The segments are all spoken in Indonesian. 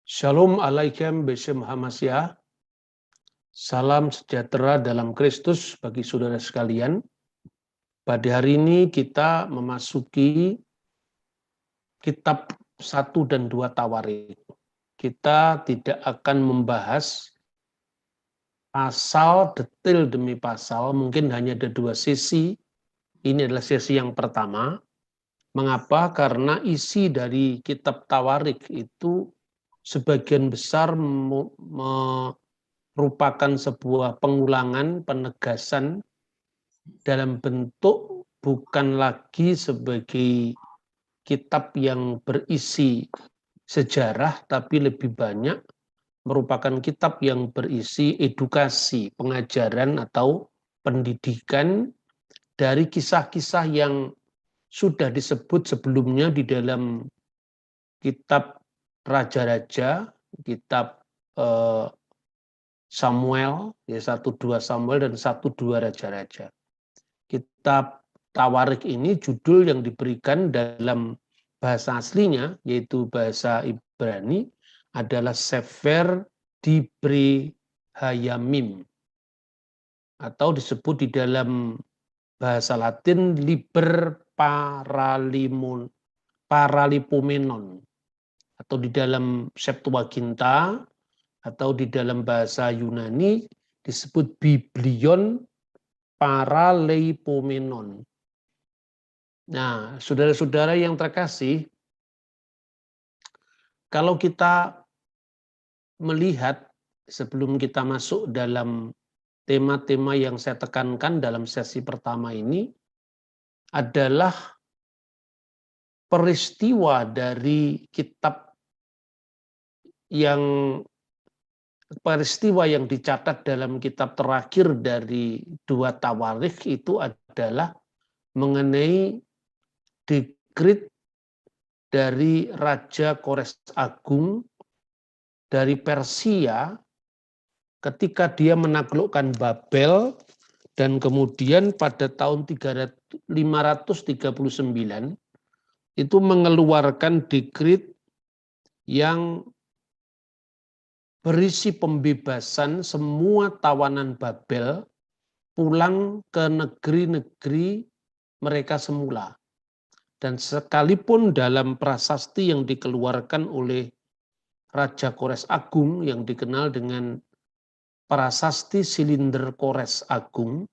Shalom alaikum Beshem Hamasya. Salam sejahtera dalam Kristus bagi saudara sekalian. Pada hari ini kita memasuki kitab 1 dan 2 Tawarik. Kita tidak akan membahas pasal detail demi pasal, mungkin hanya ada 2 sesi. Ini adalah sesi yang pertama. Mengapa? Karena isi dari kitab Tawarik itu sebagian besar merupakan sebuah pengulangan, penegasan dalam bentuk bukan lagi sebagai kitab yang berisi sejarah, tapi lebih banyak merupakan kitab yang berisi edukasi, pengajaran atau pendidikan dari kisah-kisah yang sudah disebut sebelumnya di dalam kitab Raja-Raja, kitab Samuel, ya 1-2 Samuel dan 1-2 Raja-Raja. Kitab Tawarik ini judul yang diberikan dalam bahasa aslinya, yaitu bahasa Ibrani, adalah Sefer Dibre Hayamim, atau disebut di dalam bahasa Latin Liber Paralipomenon, atau di dalam Septuaginta, atau di dalam bahasa Yunani disebut Biblion Paraleipomenon. Nah, saudara-saudara yang terkasih, kalau kita melihat sebelum kita masuk dalam tema-tema yang saya tekankan dalam sesi pertama ini adalah peristiwa dari peristiwa yang dicatat dalam kitab terakhir dari 2 Tawarik itu adalah mengenai dekrit dari Raja Kores Agung dari Persia ketika dia menaklukkan Babel, dan kemudian pada tahun 539 itu mengeluarkan dekrit yang berisi pembebasan semua tawanan Babel pulang ke negeri-negeri mereka semula. Dan sekalipun dalam prasasti yang dikeluarkan oleh Raja Kores Agung yang dikenal dengan prasasti Silinder Kores Agung,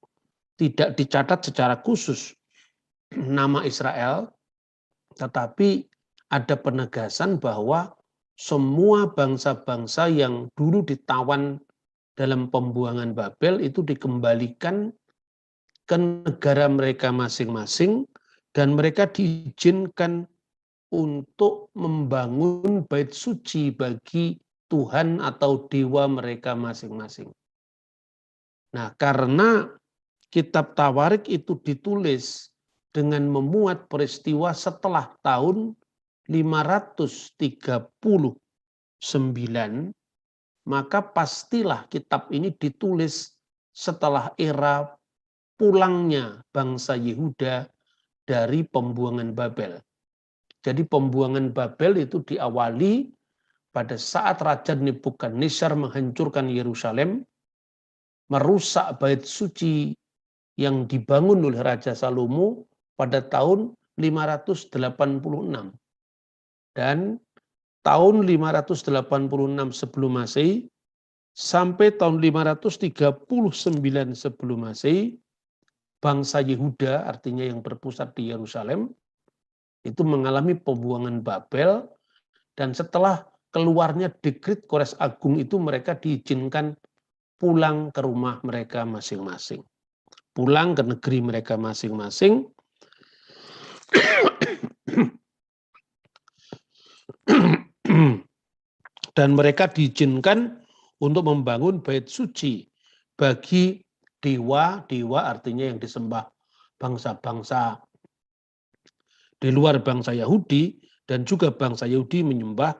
tidak dicatat secara khusus nama Israel, tetapi ada penegasan bahwa semua bangsa-bangsa yang dulu ditawan dalam pembuangan Babel itu dikembalikan ke negara mereka masing-masing, dan mereka diizinkan untuk membangun bait suci bagi Tuhan atau dewa mereka masing-masing. Nah, karena kitab Tawarik itu ditulis dengan memuat peristiwa setelah tahun 539, maka pastilah kitab ini ditulis setelah era pulangnya bangsa Yehuda dari pembuangan Babel. Jadi pembuangan Babel itu diawali pada saat Raja Nebukadnezar menghancurkan Yerusalem, merusak bait suci yang dibangun oleh Raja Salomo pada tahun 586. Dan tahun 586 sebelum Masehi sampai tahun 539 sebelum Masehi, bangsa Yehuda, artinya yang berpusat di Yerusalem, itu mengalami pembuangan Babel, dan setelah keluarnya dekrit Kores Agung itu mereka diizinkan pulang ke rumah mereka masing-masing. Pulang ke negeri mereka masing-masing. Dan mereka diizinkan untuk membangun bait suci bagi dewa-dewa, artinya yang disembah bangsa-bangsa di luar bangsa Yahudi, dan juga bangsa Yahudi menyembah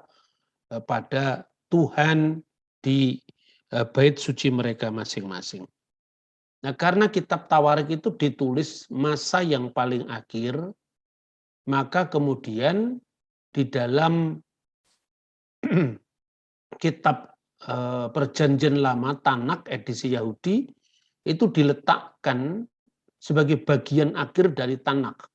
pada Tuhan di bait suci mereka masing-masing. Nah, karena kitab Tawarik itu ditulis masa yang paling akhir, maka kemudian di dalam kitab Perjanjian Lama Tanakh edisi Yahudi itu diletakkan sebagai bagian akhir dari Tanakh,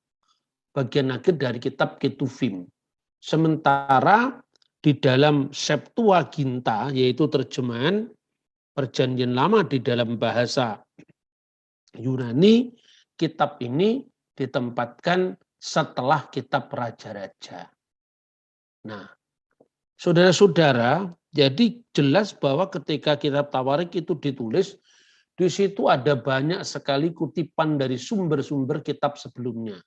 bagian akhir dari kitab Ketuvim. Sementara di dalam Septuaginta, yaitu terjemahan Perjanjian Lama di dalam bahasa Yunani, kitab ini ditempatkan setelah kitab Raja-Raja. Nah, saudara-saudara, jadi jelas bahwa ketika kitab Tawarik itu ditulis, di situ ada banyak sekali kutipan dari sumber-sumber kitab sebelumnya,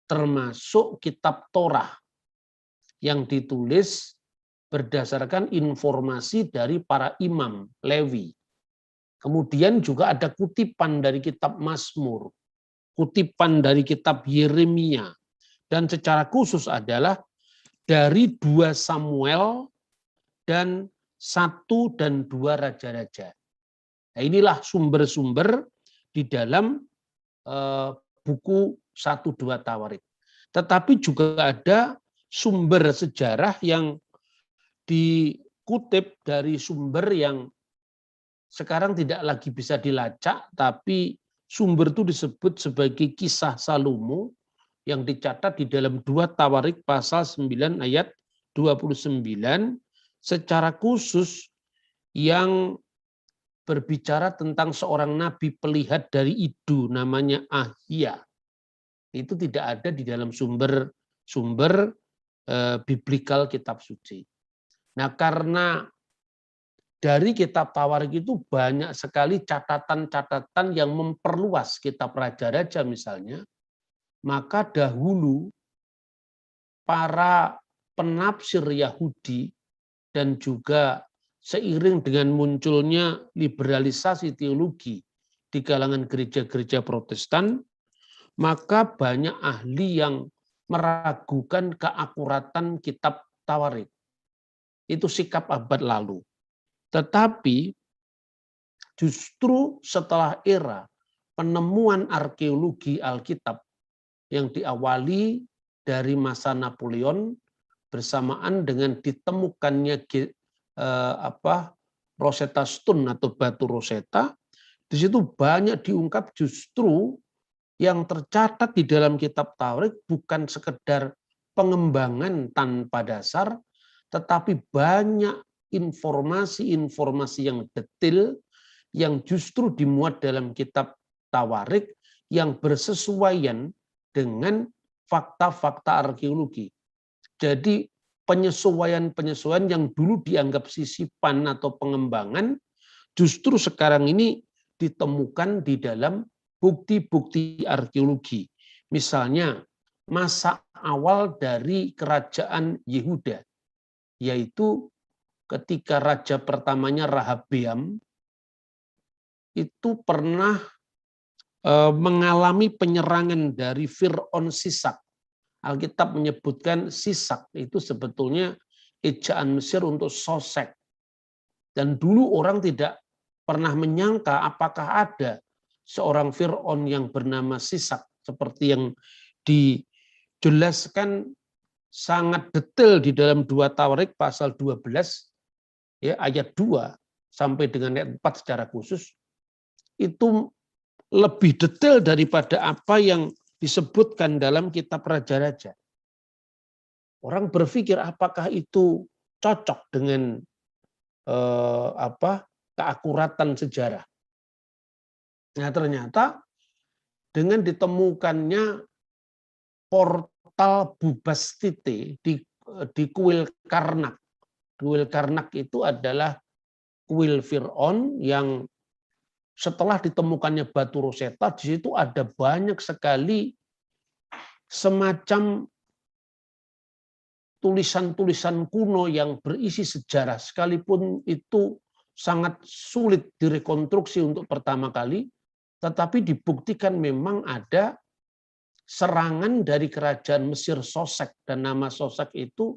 termasuk kitab Torah yang ditulis berdasarkan informasi dari para imam Lewi. Kemudian juga ada kutipan dari kitab Mazmur, kutipan dari kitab Yeremia, dan secara khusus adalah dari 2 Samuel dan 1 dan 2 Raja-Raja. Nah, inilah sumber-sumber di dalam buku 1-2 Tawarik. Tetapi juga ada sumber sejarah yang dikutip dari sumber yang sekarang tidak lagi bisa dilacak, tapi sumber itu disebut sebagai kisah Salomo yang dicatat di dalam 2 Tawarik pasal 9 ayat 29 secara khusus yang berbicara tentang seorang nabi pelihat dari Ido namanya Ahia. Itu tidak ada di dalam sumber biblikal kitab suci. Nah, karena dari kitab Tawarik itu banyak sekali catatan-catatan yang memperluas kitab Raja-Raja misalnya, maka dahulu para penafsir Yahudi dan juga seiring dengan munculnya liberalisasi teologi di kalangan gereja-gereja Protestan, maka banyak ahli yang meragukan keakuratan kitab Tawarik. Itu sikap abad lalu. Tetapi justru setelah era penemuan arkeologi Alkitab yang diawali dari masa Napoleon bersamaan dengan ditemukannya Rosetta Stone atau batu Rosetta, di situ banyak diungkap justru yang tercatat di dalam kitab Tawarik bukan sekedar pengembangan tanpa dasar, tetapi banyak informasi-informasi yang detail yang justru dimuat dalam kitab Tawarik yang bersesuaian dengan fakta-fakta arkeologi. Jadi penyesuaian-penyesuaian yang dulu dianggap sisipan atau pengembangan justru sekarang ini ditemukan di dalam bukti-bukti arkeologi. Misalnya masa awal dari kerajaan Yehuda, yaitu ketika raja pertamanya Rehabeam itu pernah mengalami penyerangan dari Fir'aun Sisak. Alkitab menyebutkan Sisak itu sebetulnya ejaan Mesir untuk Sosek. Dan dulu orang tidak pernah menyangka apakah ada seorang Fir'aun yang bernama Sisak seperti yang dijelaskan sangat detail di dalam 2 Tawarik pasal 12 ya ayat 2 sampai dengan ayat 4 secara khusus itu lebih detail daripada apa yang disebutkan dalam kitab Raja-Raja. Orang berpikir apakah itu cocok dengan keakuratan sejarah. Nah, ternyata dengan ditemukannya portal Bubastite di kuil Karnak. Kuil Karnak itu adalah kuil Fir'aun yang setelah ditemukannya batu Rosetta, di situ ada banyak sekali semacam tulisan-tulisan kuno yang berisi sejarah, sekalipun itu sangat sulit direkonstruksi untuk pertama kali, tetapi dibuktikan memang ada serangan dari kerajaan Mesir Sosek, dan nama Sosek itu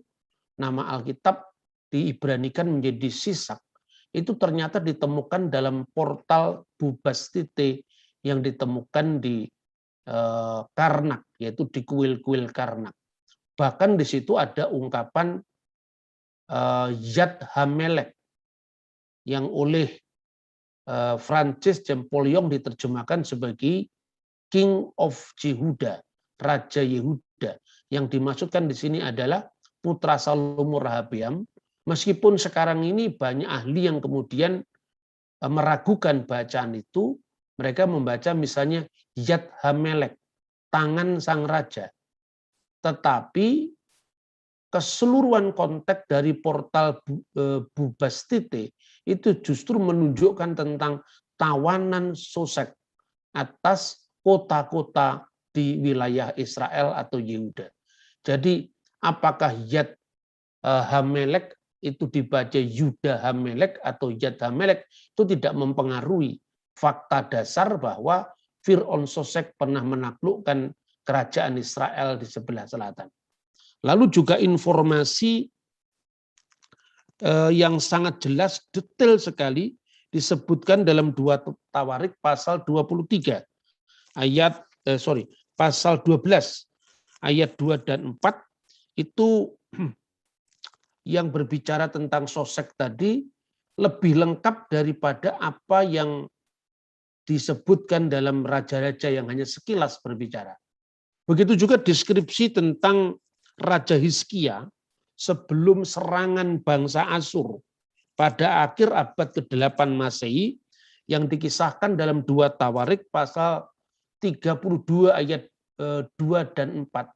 nama Alkitab diibranikan menjadi Sisak. Itu ternyata ditemukan dalam portal Bubastite yang ditemukan di Karnak, yaitu di kuil-kuil Karnak. Bahkan di situ ada ungkapan Yad HaMelech yang oleh Francis Champollion diterjemahkan sebagai King of Yehuda, Raja Yehuda. Yang dimaksudkan di sini adalah putra Salomo Rehabeam. Meskipun sekarang ini banyak ahli yang kemudian meragukan bacaan itu, mereka membaca misalnya Yad HaMelech, tangan sang raja. Tetapi keseluruhan konteks dari portal Bubastite itu justru menunjukkan tentang tawanan Sosek atas kota-kota di wilayah Israel atau Yehuda. Jadi apakah Yad HaMelech itu dibaca Yuda HaMelech atau Yad HaMelech itu tidak mempengaruhi fakta dasar bahwa Fir'aun Sosek pernah menaklukkan kerajaan Israel di sebelah selatan. Lalu juga informasi yang sangat jelas, detail sekali disebutkan dalam 2 Tawarik pasal 23 pasal 12 ayat 2 dan 4 itu yang berbicara tentang Sosek tadi lebih lengkap daripada apa yang disebutkan dalam raja-raja yang hanya sekilas berbicara. Begitu juga deskripsi tentang Raja Hizkia sebelum serangan bangsa Asyur pada akhir abad ke-8 Masehi yang dikisahkan dalam 2 Tawarik pasal 32 ayat 2 dan 4.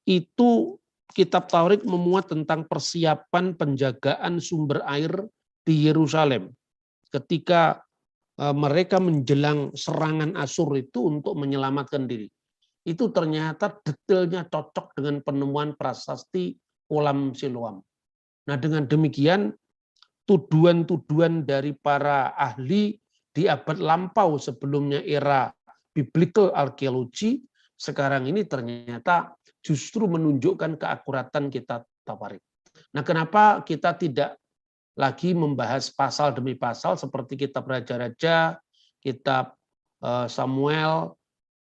Itu kitab Tawarik memuat tentang persiapan penjagaan sumber air di Yerusalem ketika mereka menjelang serangan Asyur itu untuk menyelamatkan diri. Itu ternyata detailnya cocok dengan penemuan prasasti Olam Siloam. Nah, dengan demikian tuduhan-tuduhan dari para ahli di abad lampau sebelumnya era biblical archaeology sekarang ini ternyata justru menunjukkan keakuratan kitab Tawarik. Nah, kenapa kita tidak lagi membahas pasal demi pasal seperti kitab Raja-Raja, kitab Samuel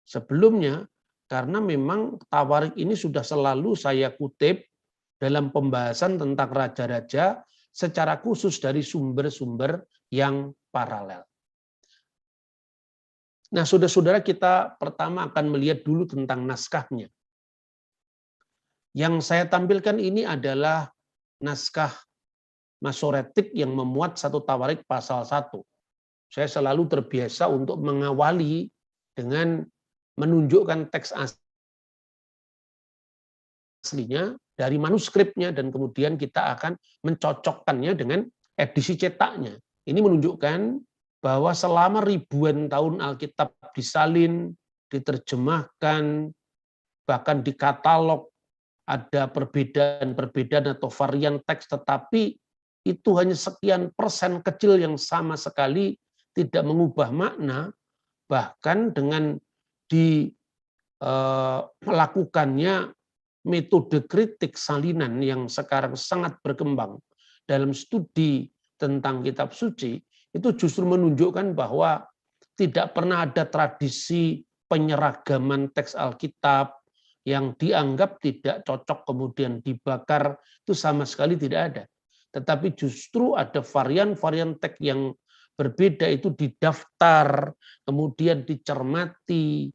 sebelumnya? Karena memang Tawarik ini sudah selalu saya kutip dalam pembahasan tentang raja-raja secara khusus dari sumber-sumber yang paralel. Nah, saudara-saudara, kita pertama akan melihat dulu tentang naskahnya. Yang saya tampilkan ini adalah naskah Masoretik yang memuat 1 Tawarik pasal 1. Saya selalu terbiasa untuk mengawali dengan menunjukkan teks aslinya dari manuskripnya dan kemudian kita akan mencocokkannya dengan edisi cetaknya. Ini menunjukkan bahwa selama ribuan tahun Alkitab disalin, diterjemahkan, bahkan dikatalog, ada perbedaan-perbedaan atau varian teks, tetapi itu hanya sekian persen kecil yang sama sekali tidak mengubah makna, bahkan dengan melakukannya metode kritik salinan yang sekarang sangat berkembang dalam studi tentang kitab suci, itu justru menunjukkan bahwa tidak pernah ada tradisi penyeragaman teks Alkitab yang dianggap tidak cocok kemudian dibakar, itu sama sekali tidak ada. Tetapi justru ada varian-varian teks yang berbeda itu didaftar, kemudian dicermati,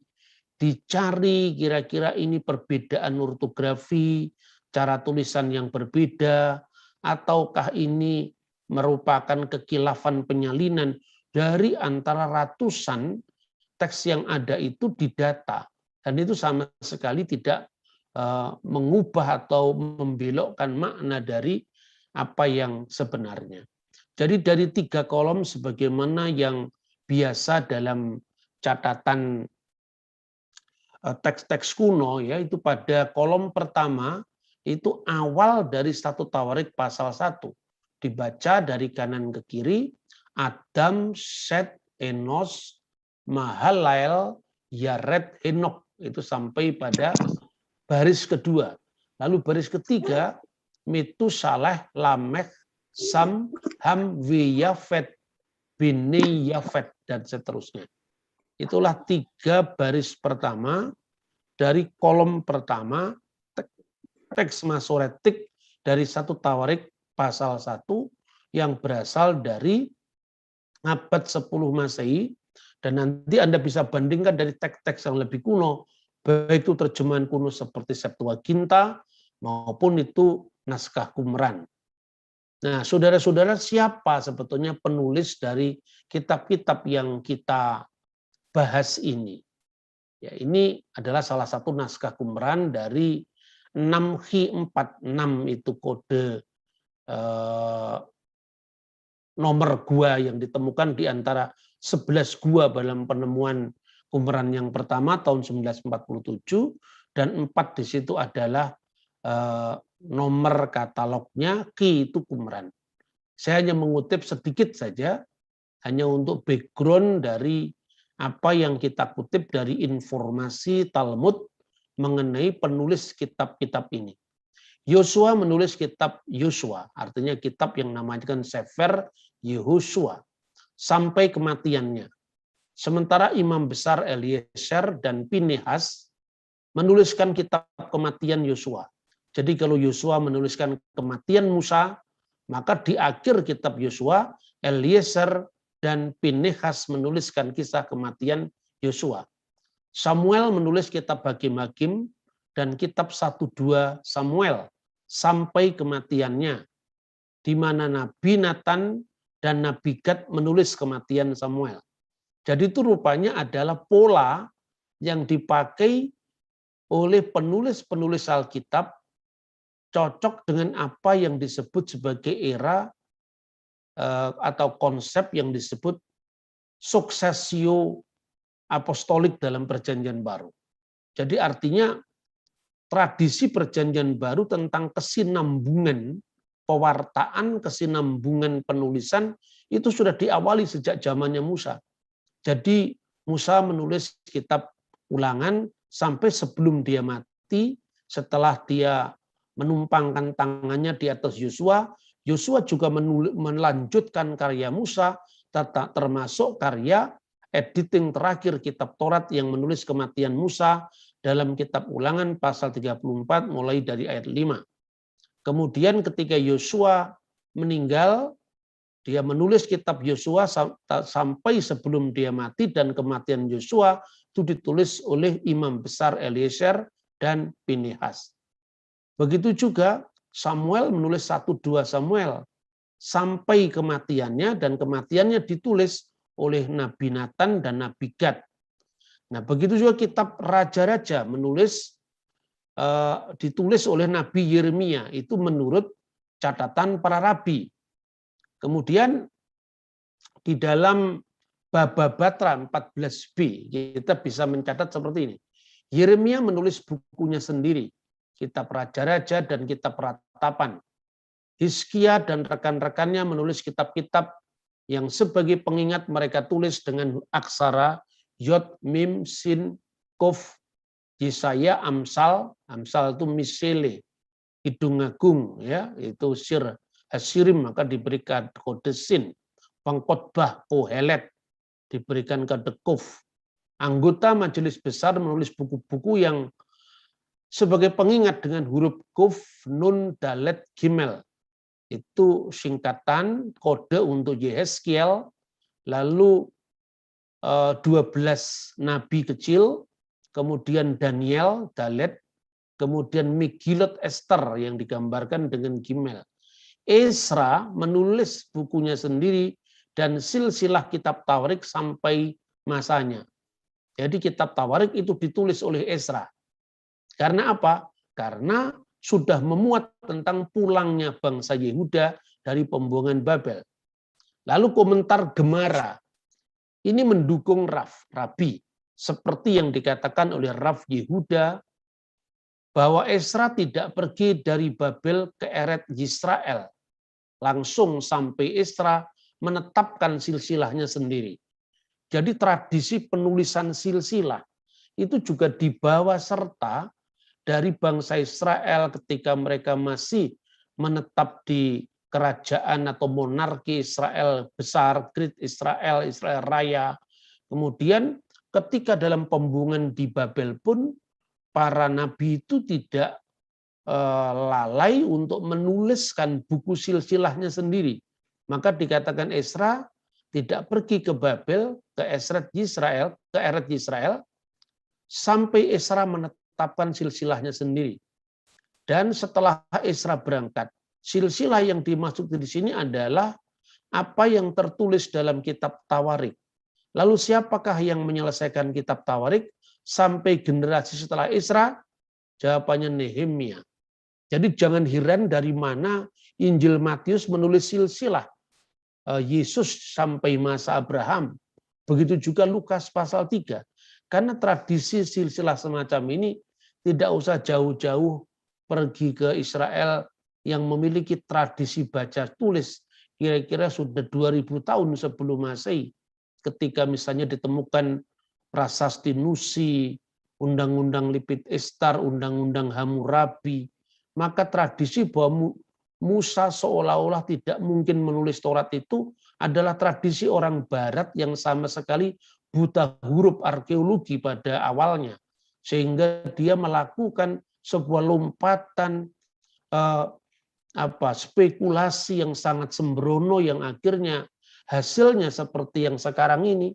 dicari kira-kira ini perbedaan ortografi, cara tulisan yang berbeda, ataukah ini merupakan kekilafan penyalinan dari antara ratusan teks yang ada itu didata. Dan itu sama sekali tidak mengubah atau membelokkan makna dari apa yang sebenarnya. Jadi dari 3 kolom sebagaimana yang biasa dalam catatan teks-teks kuno, ya, itu pada kolom pertama itu awal dari 1 Tawarik pasal 1. Dibaca dari kanan ke kiri, Adam, Set, Enos, Mahalael, Yared, Henok. Itu sampai pada baris kedua. Lalu baris ketiga, Metusaleh, Lamekh, Sam, Ham, Yafet, Bini, Yafet, dan seterusnya. Itulah 3 baris pertama dari kolom pertama teks Masoretik dari 1 Tawarik pasal 1 yang berasal dari abad 10 Masehi, dan nanti Anda bisa bandingkan dari teks-teks yang lebih kuno, baik itu terjemahan kuno seperti Septuaginta maupun itu naskah Qumran. Nah, saudara-saudara, siapa sebetulnya penulis dari kitab-kitab yang kita bahas ini? Ya, ini adalah salah satu naskah Qumran dari 6Hi46, itu kode nomor gua yang ditemukan di antara 11 gua dalam penemuan Qumran yang pertama tahun 1947, dan 4 di situ adalah nomor katalognya, Ki itu Qumran. Saya hanya mengutip sedikit saja, hanya untuk background dari apa yang kita kutip dari informasi Talmud mengenai penulis kitab-kitab ini. Yosua menulis kitab Yosua, artinya kitab yang namanya Sefer Yehosua, sampai kematiannya. Sementara imam besar Eliezer dan Pinehas menuliskan kitab kematian Yosua. Jadi kalau Yosua menuliskan kematian Musa, maka di akhir kitab Yosua, Eliezer dan Pinehas menuliskan kisah kematian Yosua. Samuel menulis kitab Hakim-Hakim dan kitab 1-2 Samuel sampai kematiannya, di mana Nabi Nathan dan Nabi Gad menulis kematian Samuel. Jadi itu rupanya adalah pola yang dipakai oleh penulis-penulis Alkitab, cocok dengan apa yang disebut sebagai era atau konsep yang disebut suksesio apostolik dalam Perjanjian Baru. Jadi artinya tradisi Perjanjian Baru tentang kesinambungan pewartaan, kesinambungan penulisan itu sudah diawali sejak zamannya Musa. Jadi Musa menulis kitab Ulangan sampai sebelum dia mati, setelah dia menumpangkan tangannya di atas Yosua, Yosua juga melanjutkan karya Musa, termasuk karya editing terakhir kitab Taurat yang menulis kematian Musa dalam kitab Ulangan pasal 34 mulai dari ayat 5. Kemudian ketika Yosua meninggal, dia menulis kitab Yosua sampai sebelum dia mati, dan kematian Yosua itu ditulis oleh imam besar Eliezer dan Pinehas. Begitu juga Samuel menulis 1-2 Samuel sampai kematiannya, dan kematiannya ditulis oleh Nabi Nathan dan Nabi Gad. Nah, begitu juga kitab Raja-Raja ditulis oleh Nabi Yeremia, itu menurut catatan para rabi. Kemudian di dalam Baba Batra 14b kita bisa mencatat seperti ini. Yeremia menulis bukunya sendiri, kitab Raja-Raja dan kitab Ratapan. Hizkia dan rekan-rekannya menulis kitab-kitab yang sebagai pengingat mereka tulis dengan aksara Yod, Mim, Sin, Kof, Yesaya, Amsal itu Misele, Hidung Agung, ya, itu Sir Hasirim maka diberikan kode Sin, Pengkhotbah Kohelet diberikan kode Kof. Anggota majelis besar menulis buku-buku yang sebagai pengingat dengan huruf Kof, Nun, Dalet, Gimel. Itu singkatan kode untuk Yehezkiel, lalu 12 nabi kecil, kemudian Daniel, Dalet, kemudian Megillot Esther yang digambarkan dengan Gimel. Ezra menulis bukunya sendiri dan silsilah kitab Tawarik sampai masanya. Jadi kitab Tawarik itu ditulis oleh Ezra. Karena apa? Karena sudah memuat tentang pulangnya bangsa Yehuda dari pembuangan Babel. Lalu komentar Gemara. Ini mendukung Rabi, seperti yang dikatakan oleh Rav Yehuda, bahwa Ezra tidak pergi dari Babel ke Eret Yisrael, langsung sampai Ezra menetapkan silsilahnya sendiri. Jadi tradisi penulisan silsilah itu juga dibawa serta dari bangsa Israel ketika mereka masih menetap di kerajaan atau monarki Israel besar, Great Israel, Israel Raya. Kemudian ketika dalam pembuangan di Babel pun para nabi itu tidak lalai untuk menuliskan buku silsilahnya sendiri. Maka dikatakan Esra tidak pergi ke Babel, ke Eret Yisrael, sampai Esra menetapkan silsilahnya sendiri. Dan setelah Esra berangkat, silsilah yang dimaksud di sini adalah apa yang tertulis dalam kitab Tawarik. Lalu siapakah yang menyelesaikan kitab Tawarik sampai generasi setelah Esra? Jawabannya Nehemia. Jadi jangan heran dari mana Injil Matius menulis silsilah Yesus sampai masa Abraham. Begitu juga Lukas pasal 3. Karena tradisi silsilah semacam ini tidak usah jauh-jauh pergi ke Israel yang memiliki tradisi baca tulis. Kira-kira sudah 2000 tahun sebelum Masehi. Ketika misalnya ditemukan prasasti Nusi, Undang-Undang Lipit Estar, Undang-Undang Hammurabi, maka tradisi bahwa Musa seolah-olah tidak mungkin menulis Taurat itu adalah tradisi orang Barat yang sama sekali buta huruf arkeologi pada awalnya. Sehingga dia melakukan sebuah lompatan spekulasi yang sangat sembrono yang akhirnya hasilnya seperti yang sekarang ini,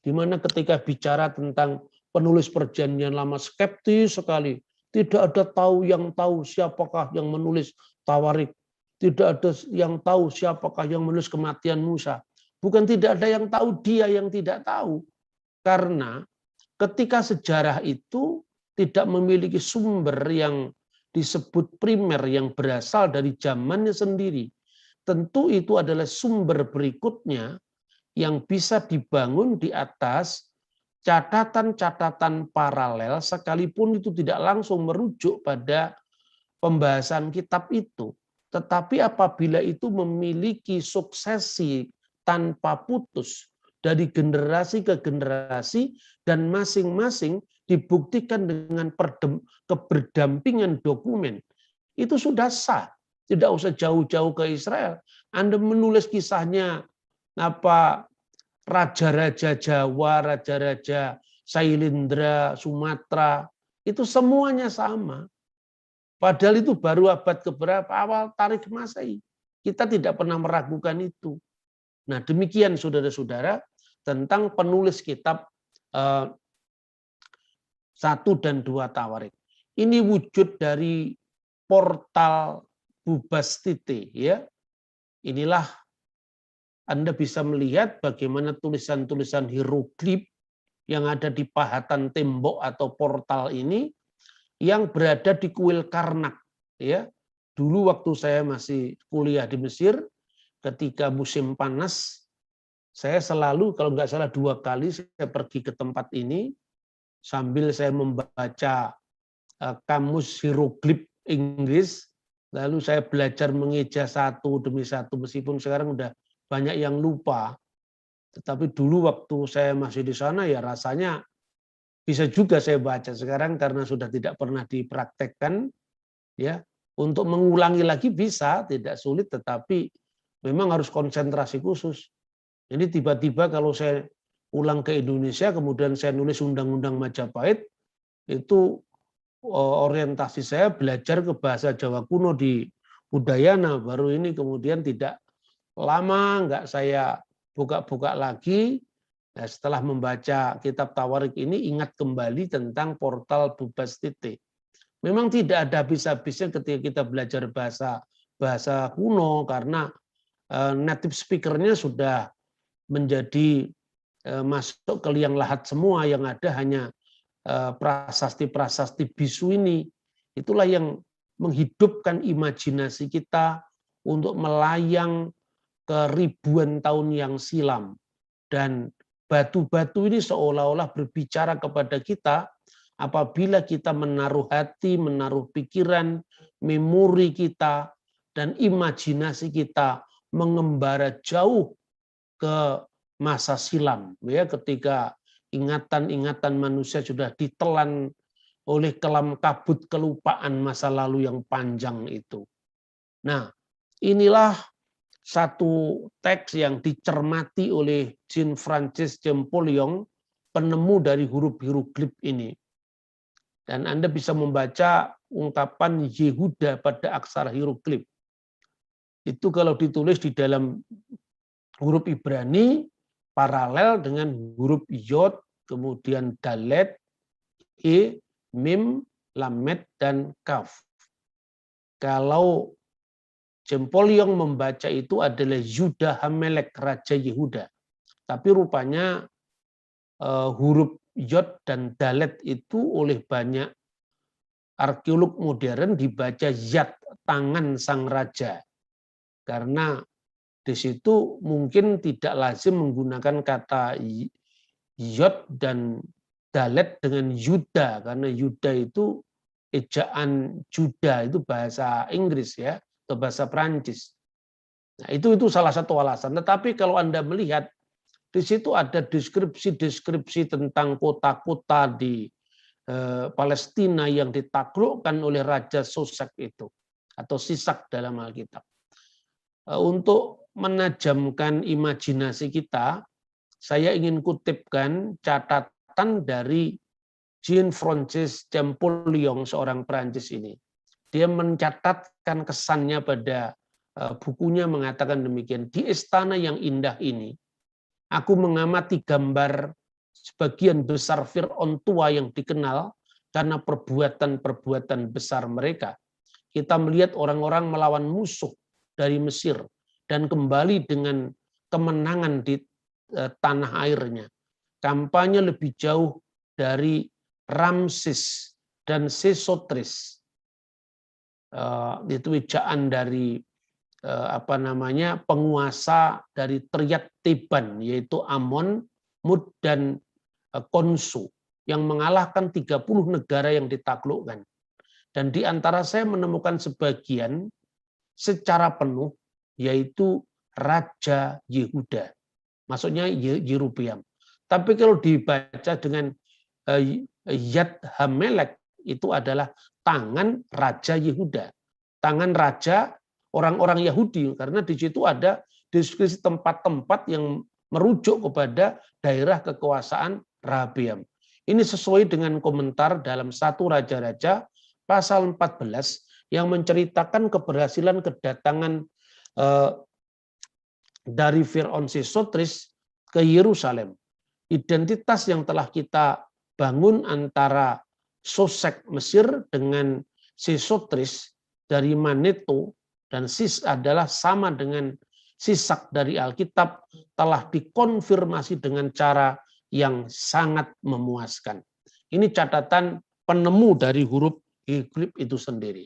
di mana ketika bicara tentang penulis Perjanjian Lama skeptis sekali, tidak ada yang tahu siapakah yang menulis Tawarik, tidak ada yang tahu siapakah yang menulis kematian Musa. Bukan tidak ada yang tahu, dia yang tidak tahu. Karena ketika sejarah itu tidak memiliki sumber yang disebut primer yang berasal dari zamannya sendiri, tentu itu adalah sumber berikutnya yang bisa dibangun di atas catatan-catatan paralel sekalipun itu tidak langsung merujuk pada pembahasan kitab itu. Tetapi apabila itu memiliki suksesi tanpa putus dari generasi ke generasi dan masing-masing dibuktikan dengan keberdampingan dokumen, itu sudah sah. Tidak usah jauh-jauh ke Israel. Anda menulis kisahnya raja-raja Jawa, raja-raja Sailendra, Sumatera, itu semuanya sama. Padahal itu baru abad keberapa, awal Tarik Masehi. Kita tidak pernah meragukan itu. Nah, demikian saudara-saudara tentang penulis kitab 1 dan 2 Tawarik. Ini wujud dari portal Bubastite, ya. Inilah Anda bisa melihat bagaimana tulisan-tulisan hieroglif yang ada di pahatan tembok atau portal ini yang berada di kuil Karnak, ya. Dulu waktu saya masih kuliah di Mesir, ketika musim panas, saya selalu kalau nggak salah 2 kali saya pergi ke tempat ini sambil saya membaca kamus hieroglif Inggris, lalu saya belajar mengeja satu demi satu, meskipun sekarang udah banyak yang lupa. Tetapi dulu waktu saya masih di sana ya rasanya bisa juga saya baca. Sekarang karena sudah tidak pernah dipraktekkan, ya, untuk mengulangi lagi bisa, tidak sulit, tetapi memang harus konsentrasi khusus. Jadi tiba-tiba kalau saya pulang ke Indonesia, kemudian saya nulis Undang-Undang Majapahit, itu orientasi saya belajar ke bahasa Jawa kuno di Udayana. Baru ini kemudian tidak lama nggak saya buka-buka lagi. Nah, setelah membaca kitab Tawarik ini ingat kembali tentang portal Bubastite. Memang tidak ada habis-habisnya ketika kita belajar bahasa kuno karena native speaker-nya sudah menjadi masuk ke liang lahat semua, yang ada hanya prasasti-prasasti bisu ini. Itulah yang menghidupkan imajinasi kita untuk melayang ke ribuan tahun yang silam. Dan batu-batu ini seolah-olah berbicara kepada kita apabila kita menaruh hati, menaruh pikiran, memori kita, dan imajinasi kita mengembara jauh ke masa silam, ya, ketika ingatan-ingatan manusia sudah ditelan oleh kelam kabut kelupaan masa lalu yang panjang itu. Nah, inilah satu teks yang dicermati oleh Jean Francis Champollion, penemu dari huruf hieroglif ini. Dan Anda bisa membaca ungkapan Yehuda pada aksara hieroglif. Itu kalau ditulis di dalam huruf Ibrani paralel dengan huruf Yod, kemudian Dalet, He, Mim, Lamed, dan Kaf. Kalau Jempoliong membaca itu adalah Yuda Hamelek, Raja Yehuda. Tapi rupanya huruf Yod dan Dalet itu oleh banyak arkeolog modern dibaca Yad, tangan sang raja. Karena di situ mungkin tidak lazim menggunakan kata Yod dan Dalet dengan Yuda, karena Yuda itu ejaan Juda, itu bahasa Inggris ya, atau bahasa Prancis. Nah, itu salah satu alasan. Tetapi kalau Anda melihat di situ ada deskripsi-deskripsi tentang kota-kota di Palestina yang ditaklukkan oleh Raja Sosak itu, atau Sisak dalam Alkitab. Untuk menajamkan imajinasi kita, saya ingin kutipkan catatan dari Jean-Francois Champollion, seorang Perancis ini. Dia mencatatkan kesannya pada bukunya, mengatakan demikian, di istana yang indah ini, aku mengamati gambar sebagian besar Fir'aun tua yang dikenal karena perbuatan-perbuatan besar mereka. Kita melihat orang-orang melawan musuh dari Mesir dan kembali dengan kemenangan di tanah airnya. Kampanye lebih jauh dari Ramses dan Sesotris. Itu ejaan dari penguasa dari Triad Teban, yaitu Amon, Mud, dan Konsu, yang mengalahkan 30 negara yang ditaklukkan. Dan di antara saya menemukan sebagian secara penuh, yaitu Raja Yehuda. Maksudnya Yerobeam. Tapi kalau dibaca dengan Yad Hamelek, itu adalah tangan Raja Yehuda. Tangan Raja orang-orang Yahudi, karena di situ ada deskripsi tempat-tempat yang merujuk kepada daerah kekuasaan Rehabeam. Ini sesuai dengan komentar dalam 1 Raja-Raja pasal 14 yang menceritakan keberhasilan kedatangan dari Fir'aun Sesotris ke Yerusalem. Identitas yang telah kita bangun antara Sosek Mesir dengan Sesotris dari Maneto dan Sis adalah sama dengan Sisak dari Alkitab, telah dikonfirmasi dengan cara yang sangat memuaskan. Ini catatan penemu dari huruf hieroglif itu sendiri.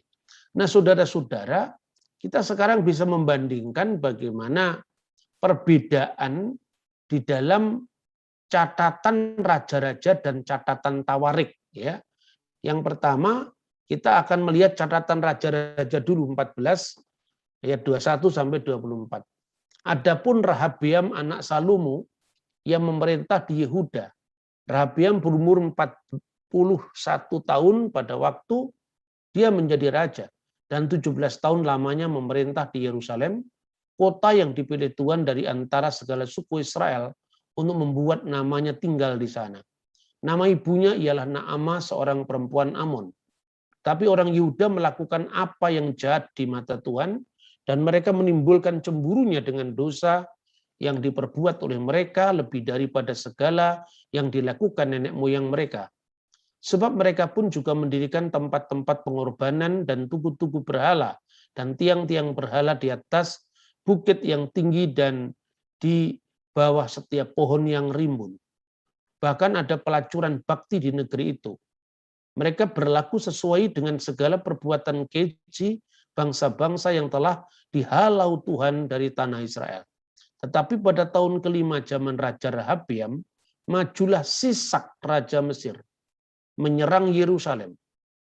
Nah, saudara-saudara, kita sekarang bisa membandingkan bagaimana perbedaan di dalam catatan raja-raja dan catatan Tawarik. Ya, yang pertama kita akan melihat catatan raja-raja dulu 14 ayat 21 sampai 24. Adapun Rehabeam anak Salomo yang memerintah di Yehuda. Rehabeam berumur 41 tahun pada waktu dia menjadi raja, dan 17 tahun lamanya memerintah di Yerusalem, kota yang dipilih Tuhan dari antara segala suku Israel untuk membuat namanya tinggal di sana. Nama ibunya ialah Naamah, seorang perempuan Amon. Tapi orang Yehuda melakukan apa yang jahat di mata Tuhan, dan mereka menimbulkan cemburunya dengan dosa yang diperbuat oleh mereka lebih daripada segala yang dilakukan nenek moyang mereka. Sebab mereka pun juga mendirikan tempat-tempat pengorbanan dan tugu-tugu berhala dan tiang-tiang berhala di atas bukit yang tinggi dan di bawah setiap pohon yang rimbun. Bahkan ada pelacuran bakti di negeri itu. Mereka berlaku sesuai dengan segala perbuatan keji bangsa-bangsa yang telah dihalau Tuhan dari tanah Israel. Tetapi pada tahun kelima zaman Raja Rehabeam, majulah Sisak Raja Mesir, menyerang Yerusalem.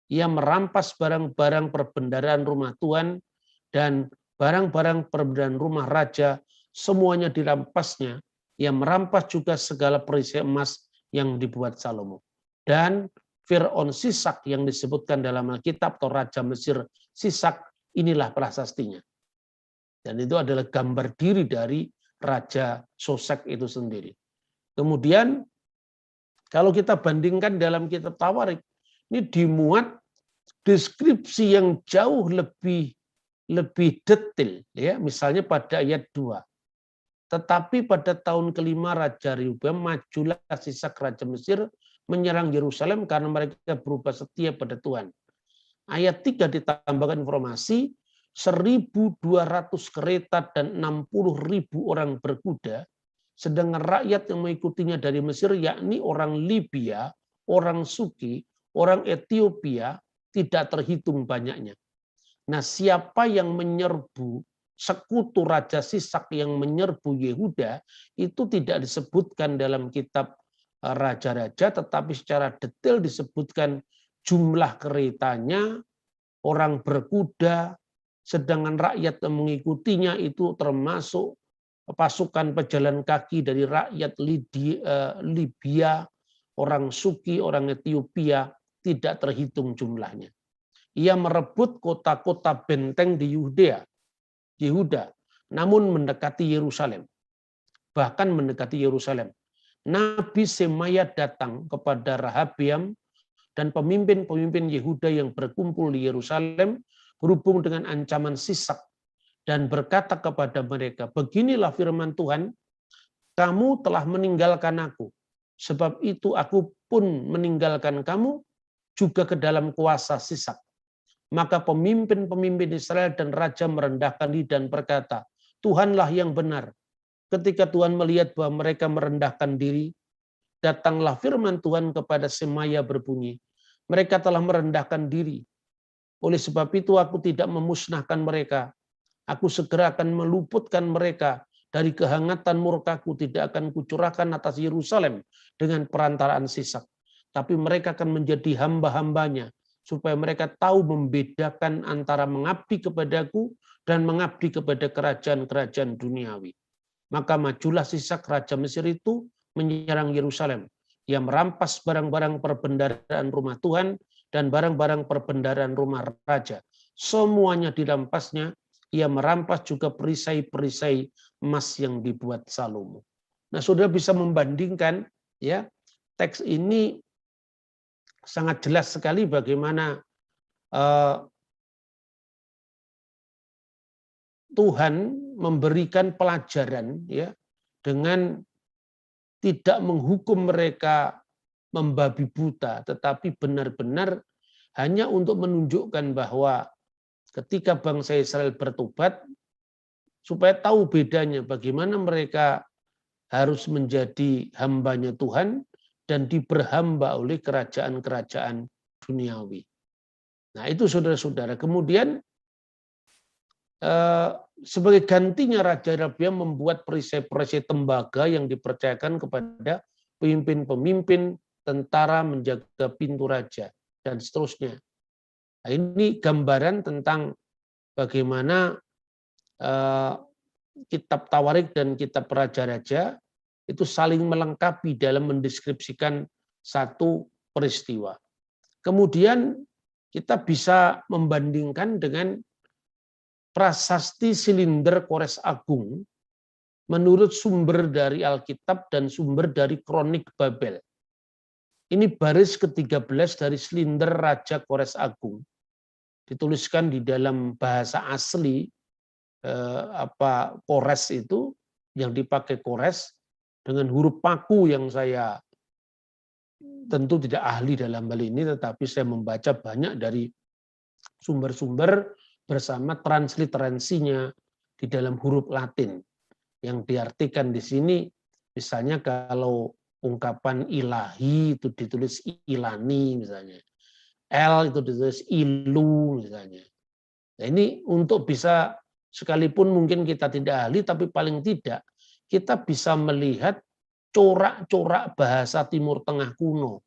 Ia merampas barang-barang perbendaharaan rumah Tuhan dan barang-barang perbendaharaan rumah raja, semuanya dirampasnya. Ia merampas juga segala perisai emas yang dibuat Salomo. Dan Fir'aun Sisak yang disebutkan dalam Alkitab atau Raja Mesir Sisak, inilah prasastinya. Dan itu adalah gambar diri dari Raja Sosek itu sendiri. Kemudian kalau kita bandingkan dalam kitab Tawarik, ini dimuat deskripsi yang jauh lebih detail, ya, misalnya pada ayat 2. Tetapi pada tahun kelima Raja Rehoboam majulah Sisak Raja Mesir menyerang Yerusalem karena mereka berubah setia pada Tuhan. Ayat 3 ditambahkan informasi 1.200 kereta dan 60.000 orang berkuda, sedangkan rakyat yang mengikutinya dari Mesir, yakni orang Libya, orang Suki, orang Ethiopia, tidak terhitung banyaknya. Nah, siapa yang menyerbu sekutu Raja Sisak yang menyerbu Yehuda itu tidak disebutkan dalam kitab Raja-Raja, tetapi secara detail disebutkan jumlah keretanya, orang berkuda, sedangkan rakyat yang mengikutinya itu termasuk pasukan pejalan kaki dari rakyat Libya, orang Suki, orang Ethiopia, tidak terhitung jumlahnya. Ia merebut kota-kota benteng di Yehuda, namun mendekati Yerusalem. Bahkan mendekati Yerusalem. Nabi Semaya datang kepada Rehabeam dan pemimpin-pemimpin Yehuda yang berkumpul di Yerusalem berhubung dengan ancaman Sisak dan berkata kepada mereka, beginilah firman Tuhan, kamu telah meninggalkan aku, sebab itu aku pun meninggalkan kamu juga ke dalam kuasa Sisak. Maka pemimpin-pemimpin Israel dan raja merendahkan diri dan berkata, Tuhanlah yang benar. Ketika Tuhan melihat bahwa mereka merendahkan diri, datanglah firman Tuhan kepada Semaya berbunyi, mereka telah merendahkan diri. Oleh sebab itu aku tidak memusnahkan mereka. Aku segera akan meluputkan mereka dari kehangatan murkaku, tidak akan kucurahkan atas Yerusalem dengan perantaraan Sisak. Tapi mereka akan menjadi hamba-hambanya, supaya mereka tahu membedakan antara mengabdi kepadaku dan mengabdi kepada kerajaan-kerajaan duniawi. Maka majulah Sisak Raja Mesir itu menyerang Yerusalem. Ia merampas barang-barang perbendaharaan rumah Tuhan dan barang-barang perbendaharaan rumah raja. Semuanya dirampasnya. Ia merampas juga perisai-perisai emas yang dibuat Salomo. Nah, saudara bisa membandingkan, ya, teks ini sangat jelas sekali bagaimana Tuhan memberikan pelajaran, ya, dengan tidak menghukum mereka membabi buta, tetapi benar-benar hanya untuk menunjukkan bahwa ketika bangsa Israel bertobat, supaya tahu bedanya bagaimana mereka harus menjadi hambanya Tuhan dan diberhamba oleh kerajaan-kerajaan duniawi. Nah, itu saudara-saudara. Kemudian sebagai gantinya Raja Rehoboam membuat perisai-perisai tembaga yang dipercayakan kepada pemimpin-pemimpin tentara menjaga pintu raja dan seterusnya. Nah, ini gambaran tentang bagaimana kitab Tawarik dan kitab Raja-Raja itu saling melengkapi dalam mendeskripsikan satu peristiwa. Kemudian kita bisa membandingkan dengan prasasti Silinder Kores Agung menurut sumber dari Alkitab dan sumber dari Kronik Babel. Ini baris ke-13 dari Silinder Raja Kores Agung. Dituliskan di dalam bahasa asli Kores itu yang dipakai Kores dengan huruf paku yang saya tentu tidak ahli dalam hal ini, tetapi saya membaca banyak dari sumber-sumber bersama transliteransinya di dalam huruf Latin yang diartikan di sini. Misalnya kalau ungkapan ilahi itu ditulis ilani misalnya, L itu ditulis ilu misalnya. Nah, ini untuk bisa, sekalipun mungkin kita tidak ahli, tapi paling tidak kita bisa melihat corak-corak bahasa Timur Tengah kuno.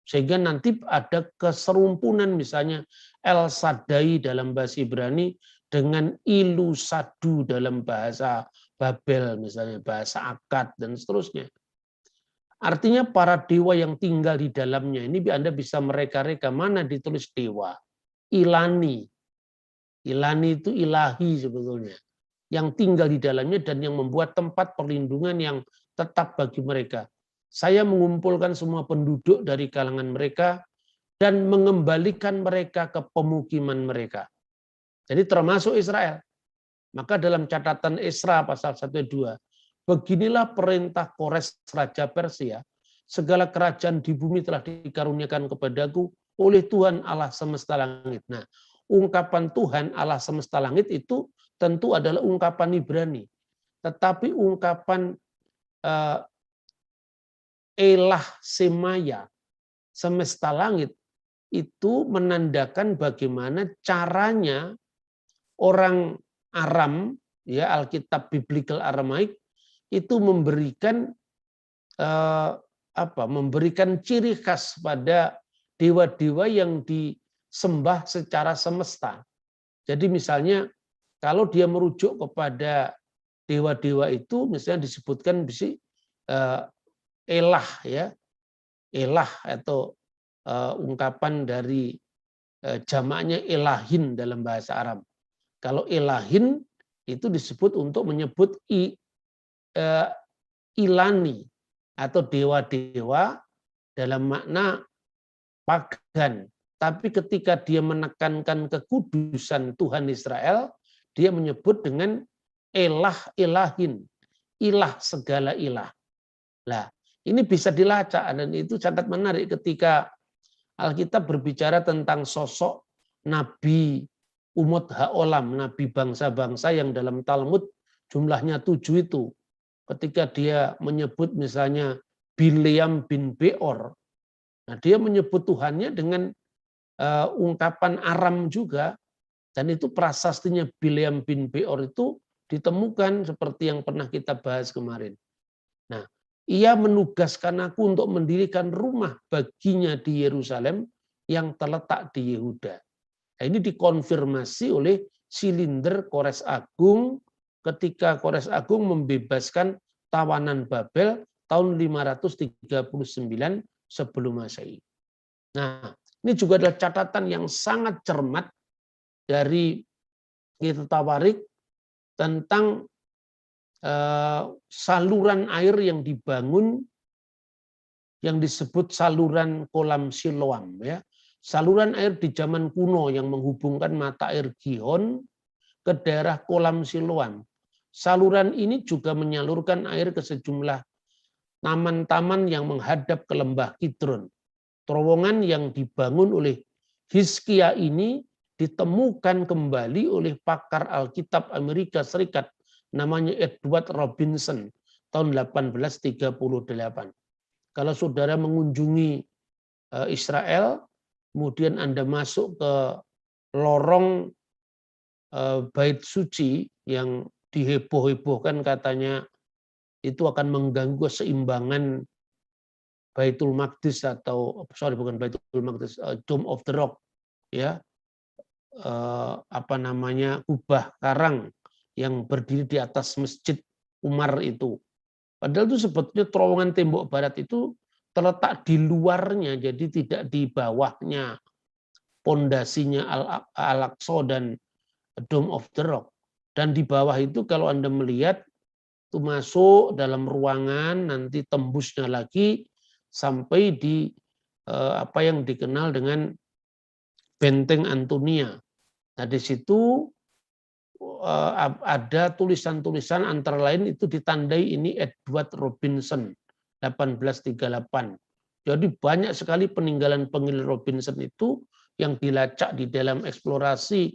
Sehingga nanti ada keserumpunan misalnya El Shaddai dalam bahasa Ibrani dengan Ilu Sadu dalam bahasa Babel, misalnya bahasa Akkad dan seterusnya. Artinya para dewa yang tinggal di dalamnya ini Anda bisa mereka-reka mana ditulis dewa. Ilani. Ilani itu ilahi sebetulnya. Yang tinggal di dalamnya dan yang membuat tempat perlindungan yang tetap bagi mereka. Saya mengumpulkan semua penduduk dari kalangan mereka dan mengembalikan mereka ke pemukiman mereka. Jadi termasuk Israel. Maka dalam catatan Esra pasal 1-2, beginilah perintah Kores Raja Persia, segala kerajaan di bumi telah dikaruniakan kepadaku oleh Tuhan Allah semesta langit. Nah, ungkapan Tuhan Allah semesta langit itu tentu adalah ungkapan Ibrani. Tetapi ungkapan Elah Semaya, semesta langit, itu menandakan bagaimana caranya orang Aram, ya Alkitab Biblical Aramaik itu memberikan memberikan ciri khas pada dewa-dewa yang disembah secara semesta. Jadi misalnya kalau dia merujuk kepada dewa-dewa itu, misalnya disebutkan Elah, ya Elah atau ungkapan dari jamaknya Elahin dalam bahasa Arab. Kalau Elahin itu disebut untuk menyebut Ilani atau dewa-dewa dalam makna pagan. Tapi ketika dia menekankan kekudusan Tuhan Israel, dia menyebut dengan Elah Elahin, ilah segala ilah. Nah, ini bisa dilacak dan itu sangat menarik ketika Alkitab berbicara tentang sosok Nabi Umot Ha'olam, Nabi bangsa-bangsa yang dalam Talmud jumlahnya 7 itu. Ketika dia menyebut misalnya Bileam bin Beor, nah dia menyebut Tuhannya dengan ungkapan Aram juga, dan itu prasastinya Bileam bin Beor itu ditemukan seperti yang pernah kita bahas kemarin. Nah, ia menugaskan aku untuk mendirikan rumah baginya di Yerusalem yang terletak di Yehuda. Nah, ini dikonfirmasi oleh silinder Kores Agung ketika Kores Agung membebaskan tawanan Babel tahun 539 sebelum Masehi. Nah, ini juga adalah catatan yang sangat cermat dari Kitab Tawarik tentang saluran air yang dibangun yang disebut saluran kolam Siloam, ya. Saluran air di zaman kuno yang menghubungkan mata air Gihon ke daerah kolam Siloam. Saluran ini juga menyalurkan air ke sejumlah taman-taman yang menghadap ke lembah Kidron. Terowongan yang dibangun oleh Hizkia ini ditemukan kembali oleh pakar Alkitab Amerika Serikat namanya Edward Robinson tahun 1838. Kalau saudara mengunjungi Israel, kemudian Anda masuk ke lorong Bait Suci yang diheboh-hebohkan katanya itu akan mengganggu keseimbangan Baitul Maqdis atau bukan Baitul Maqdis, Dome of the Rock, ya, kubah karang yang berdiri di atas Masjid Umar itu. Padahal itu sebetulnya terowongan tembok barat itu terletak di luarnya, jadi tidak di bawahnya pondasinya Al-Aqsa dan Dome of the Rock. Dan di bawah itu kalau Anda melihat itu masuk dalam ruangan, nanti tembusnya lagi sampai di apa yang dikenal dengan Benteng Antonia. Nah, di situ ada tulisan-tulisan antara lain itu ditandai ini Edward Robinson 1838. Jadi banyak sekali peninggalan-peninggalan Robinson itu yang dilacak di dalam eksplorasi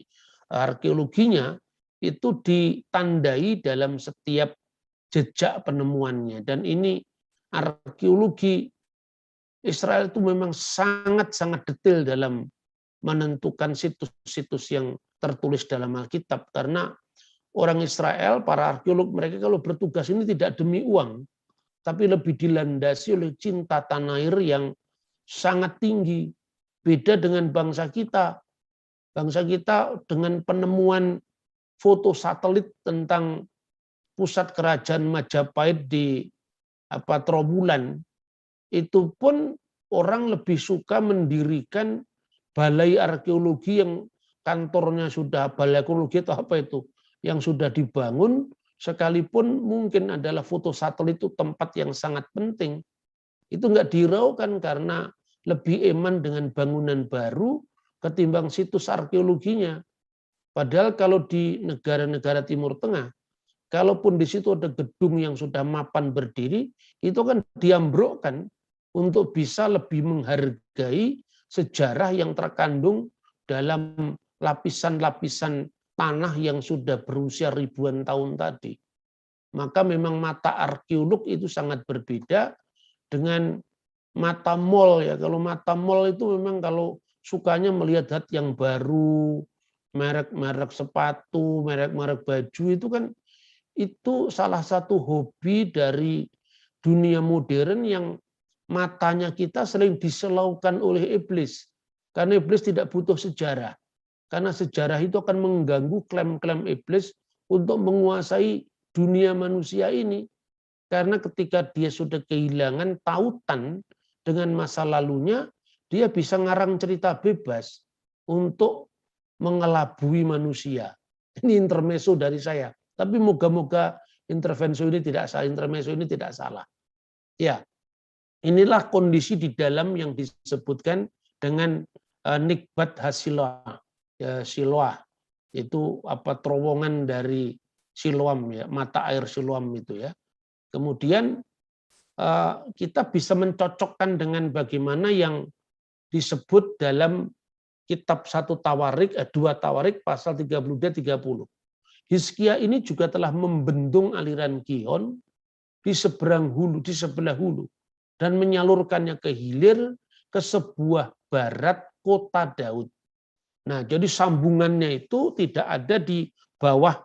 arkeologinya itu ditandai dalam setiap jejak penemuannya. Dan ini arkeologi Israel itu memang sangat-sangat detail dalam menentukan situs-situs yang tertulis dalam Alkitab, karena orang Israel, para arkeolog mereka kalau bertugas ini tidak demi uang, tapi lebih dilandasi oleh cinta tanah air yang sangat tinggi. Beda dengan bangsa kita. Bangsa kita dengan penemuan foto satelit tentang pusat kerajaan Majapahit di Trowulan, itu pun orang lebih suka mendirikan balai arkeologi yang kantornya sudah balai arkeologi atau apa itu yang sudah dibangun, sekalipun mungkin adalah foto satelit itu tempat yang sangat penting, itu nggak diraukan karena lebih eman dengan bangunan baru ketimbang situs arkeologinya. Padahal kalau di negara-negara Timur Tengah, kalaupun di situ ada gedung yang sudah mapan berdiri, itu kan diambrukkan untuk bisa lebih menghargai sejarah yang terkandung dalam lapisan-lapisan tanah yang sudah berusia ribuan tahun tadi. Maka memang mata arkeolog itu sangat berbeda dengan mata mall ya. Kalau mata mall itu memang kalau sukanya melihat hal yang baru, merek-merek sepatu, merek-merek baju itu salah satu hobi dari dunia modern yang matanya kita sering diselaukan oleh iblis. Karena iblis tidak butuh sejarah. Karena sejarah itu akan mengganggu klaim-klaim iblis untuk menguasai dunia manusia ini. Karena ketika dia sudah kehilangan tautan dengan masa lalunya, dia bisa ngarang cerita bebas untuk mengelabui manusia. Ini intermezzo dari saya. Tapi moga-moga intermezzo ini tidak salah. Ya, inilah kondisi di dalam yang disebutkan dengan nikbat hasilah. Ya, Siloah itu terowongan dari Siloam ya, mata air Siloam itu ya. Kemudian kita bisa mencocokkan dengan bagaimana yang disebut dalam kitab 1 Tawarik, 2 Tawarik pasal 32-30. Hizkia ini juga telah membendung aliran Gihon di seberang hulu, di sebelah hulu dan menyalurkannya ke hilir ke sebuah barat kota Daud. Nah, jadi sambungannya itu tidak ada di bawah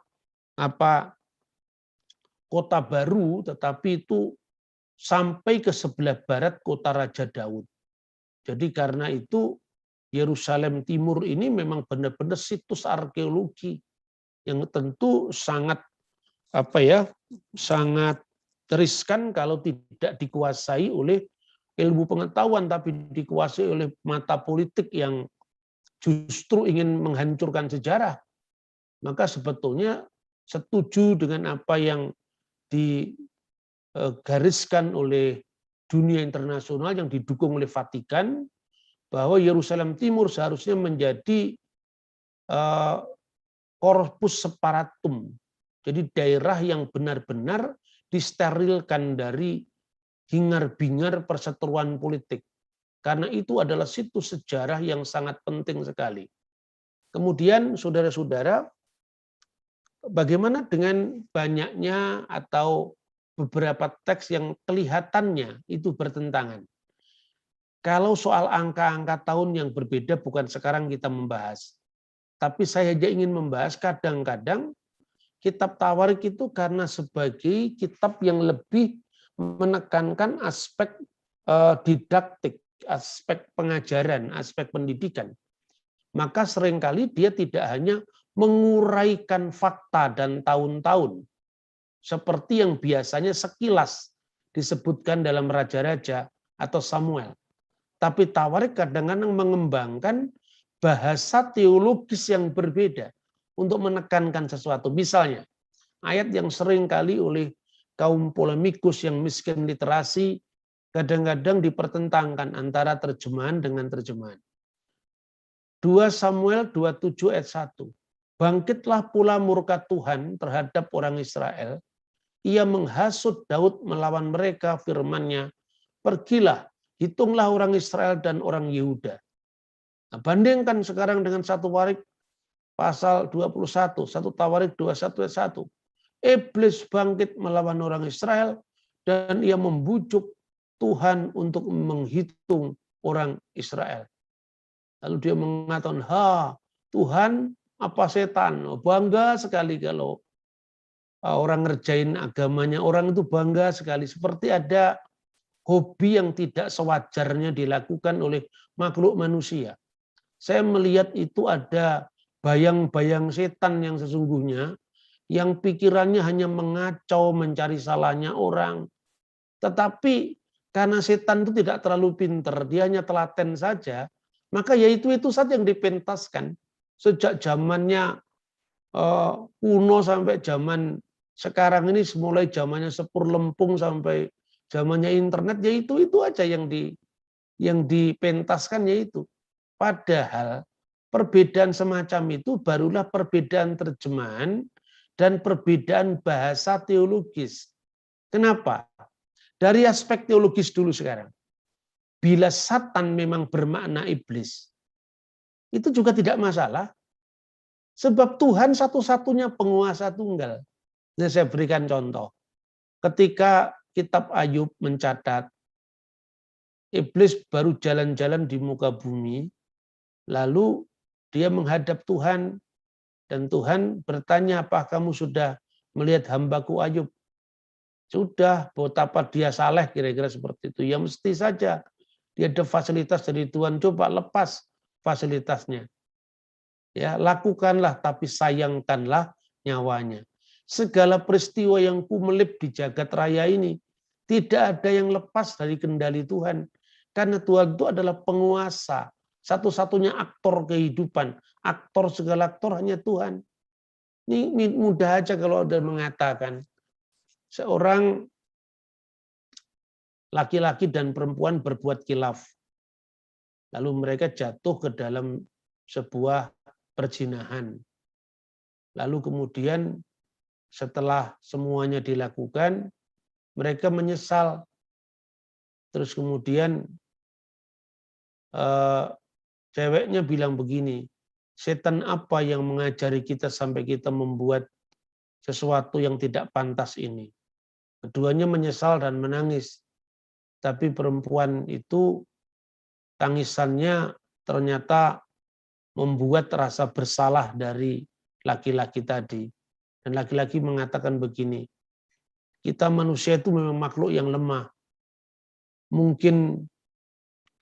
kota baru, tetapi itu sampai ke sebelah barat kota Raja Daud. Jadi karena itu Yerusalem Timur ini memang benar-benar situs arkeologi yang tentu sangat sangat riskan kalau tidak dikuasai oleh ilmu pengetahuan, tapi dikuasai oleh mata politik yang justru ingin menghancurkan sejarah. Maka sebetulnya setuju dengan apa yang digariskan oleh dunia internasional yang didukung oleh Vatikan, bahwa Yerusalem Timur seharusnya menjadi corpus separatum. Jadi daerah yang benar-benar disterilkan dari hingar-bingar perseteruan politik. Karena itu adalah situs sejarah yang sangat penting sekali. Kemudian saudara-saudara, bagaimana dengan banyaknya atau beberapa teks yang kelihatannya itu bertentangan? Kalau soal angka-angka tahun yang berbeda bukan sekarang kita membahas. Tapi saya saja ingin membahas kadang-kadang kitab Tawarik itu karena sebagai kitab yang lebih menekankan aspek didaktik, aspek pengajaran, aspek pendidikan. Maka seringkali dia tidak hanya menguraikan fakta dan tahun-tahun, seperti yang biasanya sekilas disebutkan dalam Raja-Raja atau Samuel. Tapi Tawarik kadang-kadang mengembangkan bahasa teologis yang berbeda untuk menekankan sesuatu. Misalnya, ayat yang sering kali oleh kaum polemikus yang miskin literasi kadang-kadang dipertentangkan antara terjemahan dengan terjemahan. 2 Samuel 27 ayat 1. Bangkitlah pula murka Tuhan terhadap orang Israel. Ia menghasut Daud melawan mereka, firman-Nya, pergilah, hitunglah orang Israel dan orang Yehuda. Nah, bandingkan sekarang dengan 1 Tawarik pasal 21, 1 Tawarik 21 ayat 1. Iblis bangkit melawan orang Israel dan ia membujuk Tuhan untuk menghitung orang Israel. Lalu dia mengatakan, Tuhan apa setan? Bangga sekali kalau orang ngerjain agamanya, orang itu bangga sekali. Seperti ada hobi yang tidak sewajarnya dilakukan oleh makhluk manusia. Saya melihat itu ada bayang-bayang setan yang sesungguhnya, yang pikirannya hanya mengacau, mencari salahnya orang. Tetapi karena setan itu tidak terlalu pinter, dia hanya telaten saja, maka ya itu saja yang dipentaskan. Sejak zamannya kuno sampai zaman sekarang ini, mulai zamannya Sepur Lempung sampai zamannya internet, ya itu aja yang yang dipentaskan yaitu. Padahal perbedaan semacam itu barulah perbedaan terjemahan dan perbedaan bahasa teologis. Kenapa? Dari aspek teologis dulu sekarang. Bila Satan memang bermakna iblis, itu juga tidak masalah. Sebab Tuhan satu-satunya penguasa tunggal. Nah, saya berikan contoh. Ketika kitab Ayub mencatat, iblis baru jalan-jalan di muka bumi, lalu dia menghadap Tuhan, dan Tuhan bertanya, apa kamu sudah melihat hambaku Ayub? Sudah, betapa dia saleh, kira-kira seperti itu. Ya mesti saja, dia ada fasilitas dari Tuhan, coba lepas fasilitasnya. Ya, lakukanlah, tapi sayangkanlah nyawanya. Segala peristiwa yang kumelip di jagat raya ini, tidak ada yang lepas dari kendali Tuhan. Karena Tuhan itu adalah penguasa, satu-satunya aktor kehidupan. Aktor segala aktor hanya Tuhan. Ini mudah aja kalau ada mengatakan, seorang laki-laki dan perempuan berbuat khilaf. Lalu mereka jatuh ke dalam sebuah perzinahan. Lalu kemudian setelah semuanya dilakukan, mereka menyesal. Terus kemudian ceweknya bilang begini, setan apa yang mengajari kita sampai kita membuat sesuatu yang tidak pantas ini? Keduanya menyesal dan menangis. Tapi perempuan itu tangisannya ternyata membuat rasa bersalah dari laki-laki tadi. Dan laki-laki mengatakan begini, kita manusia itu memang makhluk yang lemah. Mungkin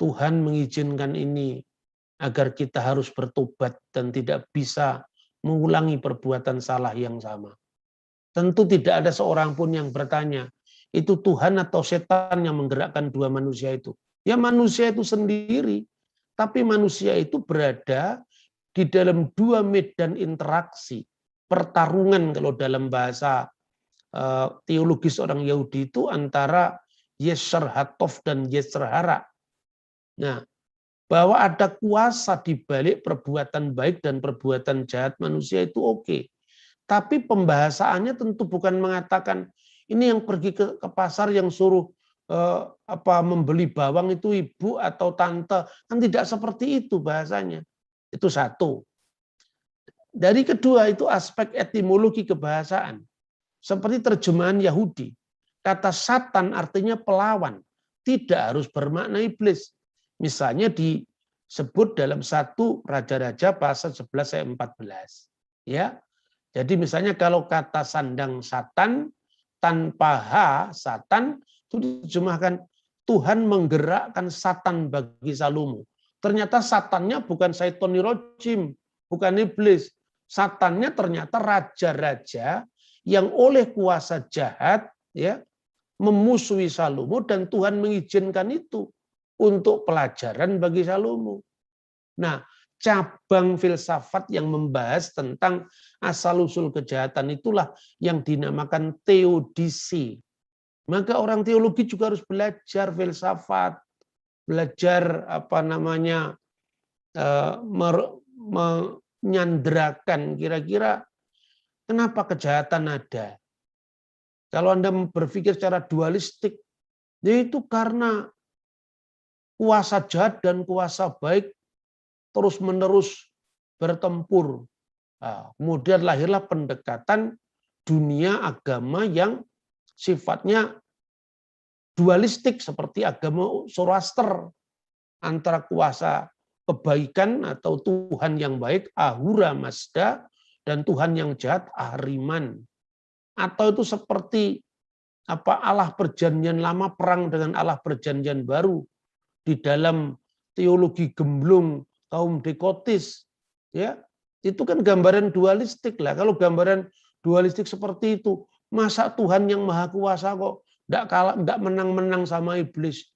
Tuhan mengizinkan ini agar kita harus bertobat dan tidak bisa mengulangi perbuatan salah yang sama. Tentu tidak ada seorang pun yang bertanya, itu Tuhan atau setan yang menggerakkan dua manusia itu. Ya manusia itu sendiri, tapi manusia itu berada di dalam dua medan interaksi. Pertarungan kalau dalam bahasa teologis orang Yahudi itu antara Yetzer Hatov dan Yetzer Hara. Nah, bahwa ada kuasa di balik perbuatan baik dan perbuatan jahat manusia itu oke. Tapi pembahasannya tentu bukan mengatakan ini yang pergi ke pasar yang suruh membeli bawang itu ibu atau tante, kan tidak seperti itu bahasanya. Itu satu. Dari kedua itu aspek etimologi kebahasaan. Seperti terjemahan Yahudi. Kata Satan artinya pelawan. Tidak harus bermakna iblis. Misalnya disebut dalam 1 Raja-Raja pasal 11 ayat 14. Ya. Jadi misalnya kalau kata sandang Satan tanpa H, Satan, itu diterjemahkan Tuhan menggerakkan Satan bagi Salomo. Ternyata Satannya bukan Saitoni Rojim, bukan iblis. Satannya ternyata raja-raja yang oleh kuasa jahat ya memusuhi Salomo, dan Tuhan mengizinkan itu untuk pelajaran bagi Salomo. Nah, cabang filsafat yang membahas tentang asal-usul kejahatan itulah yang dinamakan teodisi. Maka orang teologi juga harus belajar filsafat, belajar menyandrakan kira-kira kenapa kejahatan ada. Kalau Anda berpikir secara dualistik, yaitu karena kuasa jahat dan kuasa baik terus-menerus bertempur. Nah, kemudian lahirlah pendekatan dunia agama yang sifatnya dualistik seperti agama Zoroaster, antara kuasa kebaikan atau Tuhan yang baik Ahura Mazda dan Tuhan yang jahat Ahriman. Atau itu seperti Allah perjanjian lama perang dengan Allah perjanjian baru di dalam teologi gemblung kaum Dekotis, ya itu kan gambaran dualistik lah. Kalau gambaran dualistik seperti itu, masa Tuhan yang maha kuasa kok tidak menang-menang sama iblis?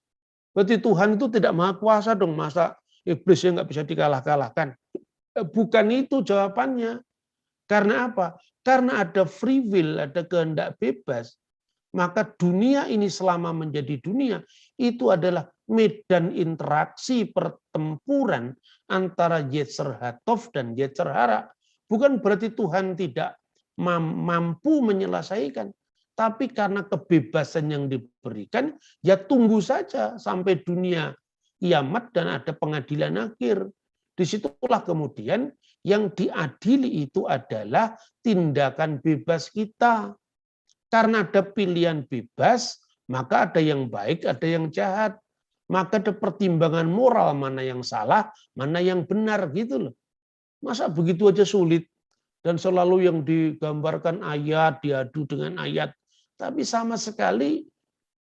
Berarti Tuhan itu tidak maha kuasa dong, masa iblis yang nggak bisa dikalah-kalahkan? Bukan itu jawabannya. Karena apa? Karena ada free will, ada kehendak bebas. Maka dunia ini selama menjadi dunia, itu adalah medan interaksi pertempuran antara Yetzer Hatov dan Yetzer Hara. Bukan berarti Tuhan tidak mampu menyelesaikan, tapi karena kebebasan yang diberikan, ya tunggu saja sampai dunia kiamat dan ada pengadilan akhir. Disitulah kemudian yang diadili itu adalah tindakan bebas kita. Karena ada pilihan bebas, maka ada yang baik, ada yang jahat. Maka ada pertimbangan moral, mana yang salah, mana yang benar gitu loh. Masa begitu aja sulit? Dan selalu yang digambarkan ayat, diadu dengan ayat. Tapi sama sekali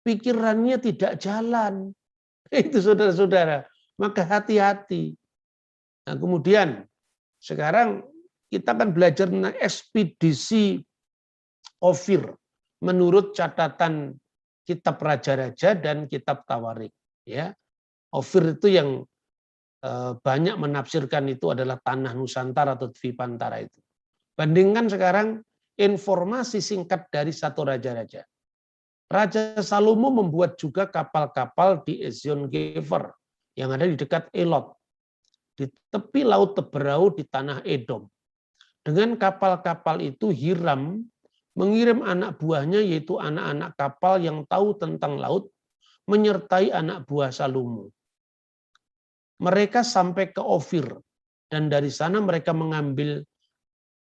pikirannya tidak jalan. Itu saudara-saudara. Maka hati-hati. Nah kemudian sekarang kita akan belajar tentang ekspedisi Ofir menurut catatan kitab Raja-Raja dan kitab Tawarik. Ya, Ofir itu yang banyak menafsirkan itu adalah tanah Nusantara atau Dvipantara itu. Bandingkan sekarang informasi singkat dari satu raja-raja. Raja Salomo membuat juga kapal-kapal di Ezion Geber yang ada di dekat Elot, di tepi laut Teberau di tanah Edom. Dengan kapal-kapal itu Hiram mengirim anak buahnya, yaitu anak-anak kapal yang tahu tentang laut, menyertai anak buah Salomo. Mereka sampai ke Ofir, dan dari sana mereka mengambil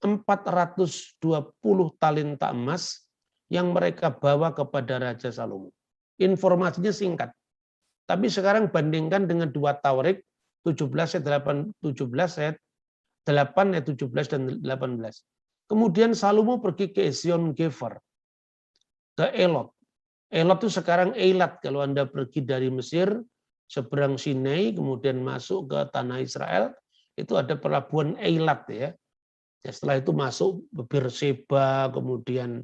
420 talenta emas yang mereka bawa kepada Raja Salomo. Informasinya singkat. Tapi sekarang bandingkan dengan 2 Tawarik 17 ayat 8 ayat 17 dan 18. Kemudian Salomo pergi ke Ezion Geber, ke Elot. Elot itu sekarang Eilat kalau Anda pergi dari Mesir, seberang Sinai, kemudian masuk ke tanah Israel, itu ada pelabuhan Eilat ya. Setelah itu masuk Berseba, kemudian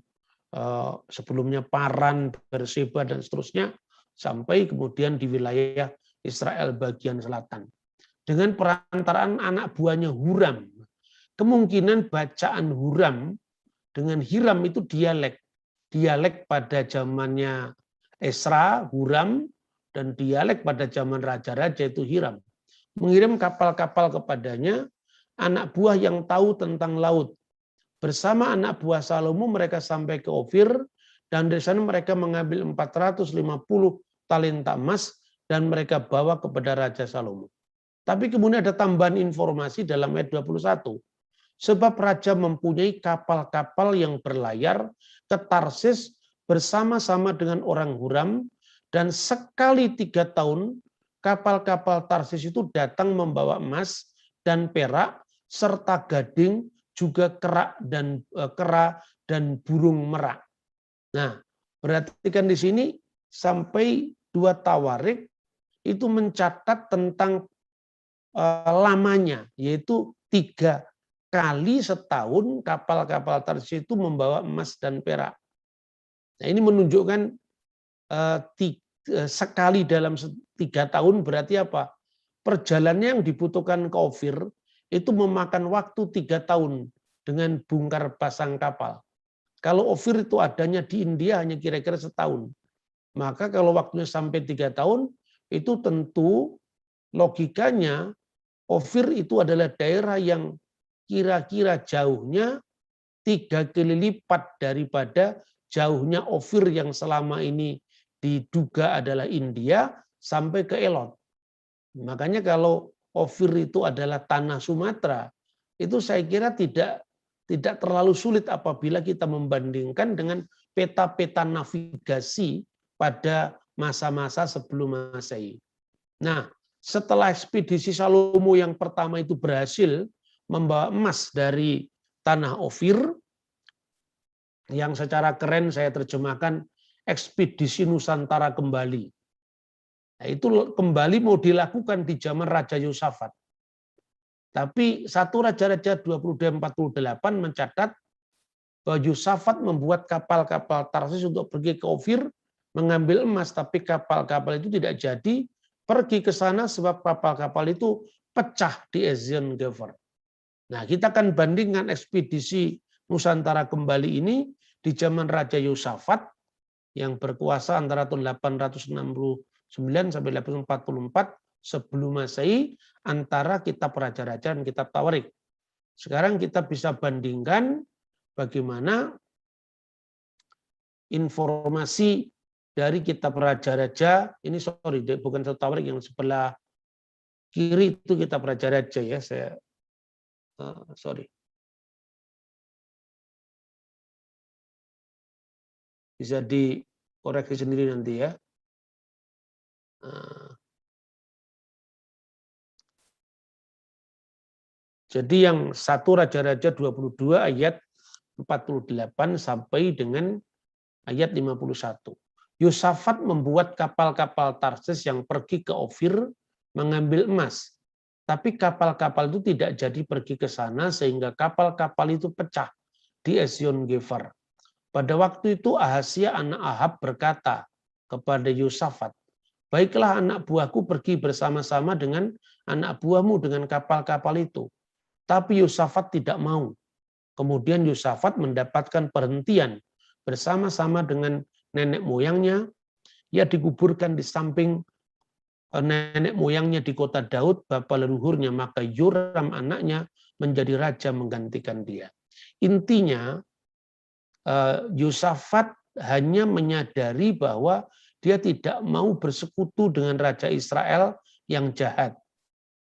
sebelumnya Paran, Berseba dan seterusnya, sampai kemudian di wilayah Israel bagian selatan. Dengan perantaraan anak buahnya Huram. Kemungkinan bacaan Huram dengan Hiram itu dialek. Dialek pada zamannya Esra, Huram, dan dialek pada zaman raja-raja itu Hiram. Mengirim kapal-kapal kepadanya, anak buah yang tahu tentang laut. Bersama anak buah Salomo mereka sampai ke Ofir, dan dari sana mereka mengambil 450 talenta emas dan mereka bawa kepada Raja Salomo. Tapi kemudian ada tambahan informasi dalam ayat 21. Sebab Raja mempunyai kapal-kapal yang berlayar ke Tarsis bersama-sama dengan orang Huram, dan sekali 3 tahun kapal-kapal Tarsis itu datang membawa emas dan perak, serta gading, juga kera dan burung merak. Nah, perhatikan di sini sampai 2 Tawarik itu mencatat tentang lamanya, yaitu 3 kali setahun kapal-kapal Tarsis itu membawa emas dan perak. Nah, ini menunjukkan sekali dalam 3 tahun berarti apa? Perjalanan yang dibutuhkan ke Ofir itu memakan waktu 3 tahun dengan bongkar pasang kapal. Kalau Ofir itu adanya di India hanya kira-kira setahun. Maka kalau waktunya sampai 3 tahun, itu tentu logikanya Ofir itu adalah daerah yang kira-kira jauhnya 3 kali lipat daripada jauhnya Ofir yang selama ini diduga adalah India sampai ke Elot. Makanya kalau Ofir itu adalah tanah Sumatera, itu saya kira tidak terlalu sulit apabila kita membandingkan dengan peta-peta navigasi pada masa-masa sebelum Masehi. Nah, setelah ekspedisi Salomo yang pertama itu berhasil membawa emas dari tanah Ofir, yang secara keren saya terjemahkan ekspedisi Nusantara kembali. Nah, itu kembali mau dilakukan di zaman Raja Yosafat. Tapi 1 Raja-Raja 22-48 mencatat bahwa Yosafat membuat kapal-kapal Tarsis untuk pergi ke Ofir mengambil emas, tapi kapal-kapal itu tidak jadi pergi ke sana sebab kapal-kapal itu pecah di Ezion Geber. Nah, kita akan bandingkan ekspedisi Nusantara kembali ini di zaman Raja Yosafat yang berkuasa antara tahun 869 sampai 844 sebelum Masehi antara kitab Raja-Raja dan kitab Tawarik. Sekarang kita bisa bandingkan bagaimana informasi dari kitab Raja-Raja, ini sorry, bukan kitab Tawarik, yang sebelah kiri itu kitab Raja-Raja ya, saya sorry. Bisa dikoreksi sendiri nanti ya. Jadi yang 1 Raja-Raja 22 ayat 48 sampai dengan ayat 51. Yosafat membuat kapal-kapal Tarsis yang pergi ke Ofir mengambil emas. Tapi kapal-kapal itu tidak jadi pergi ke sana sehingga kapal-kapal itu pecah di Esion Gefer. Pada waktu itu Ahazia anak Ahab berkata kepada Yosafat, baiklah anak buahku pergi bersama-sama dengan anak buahmu dengan kapal-kapal itu. Tapi Yosafat tidak mau. Kemudian Yosafat mendapatkan perhentian bersama-sama dengan nenek moyangnya. Ia dikuburkan di samping nenek moyangnya di kota Daud, bapa leluhurnya. Maka Yoram anaknya menjadi raja menggantikan dia. Intinya Yosafat hanya menyadari bahwa dia tidak mau bersekutu dengan raja Israel yang jahat.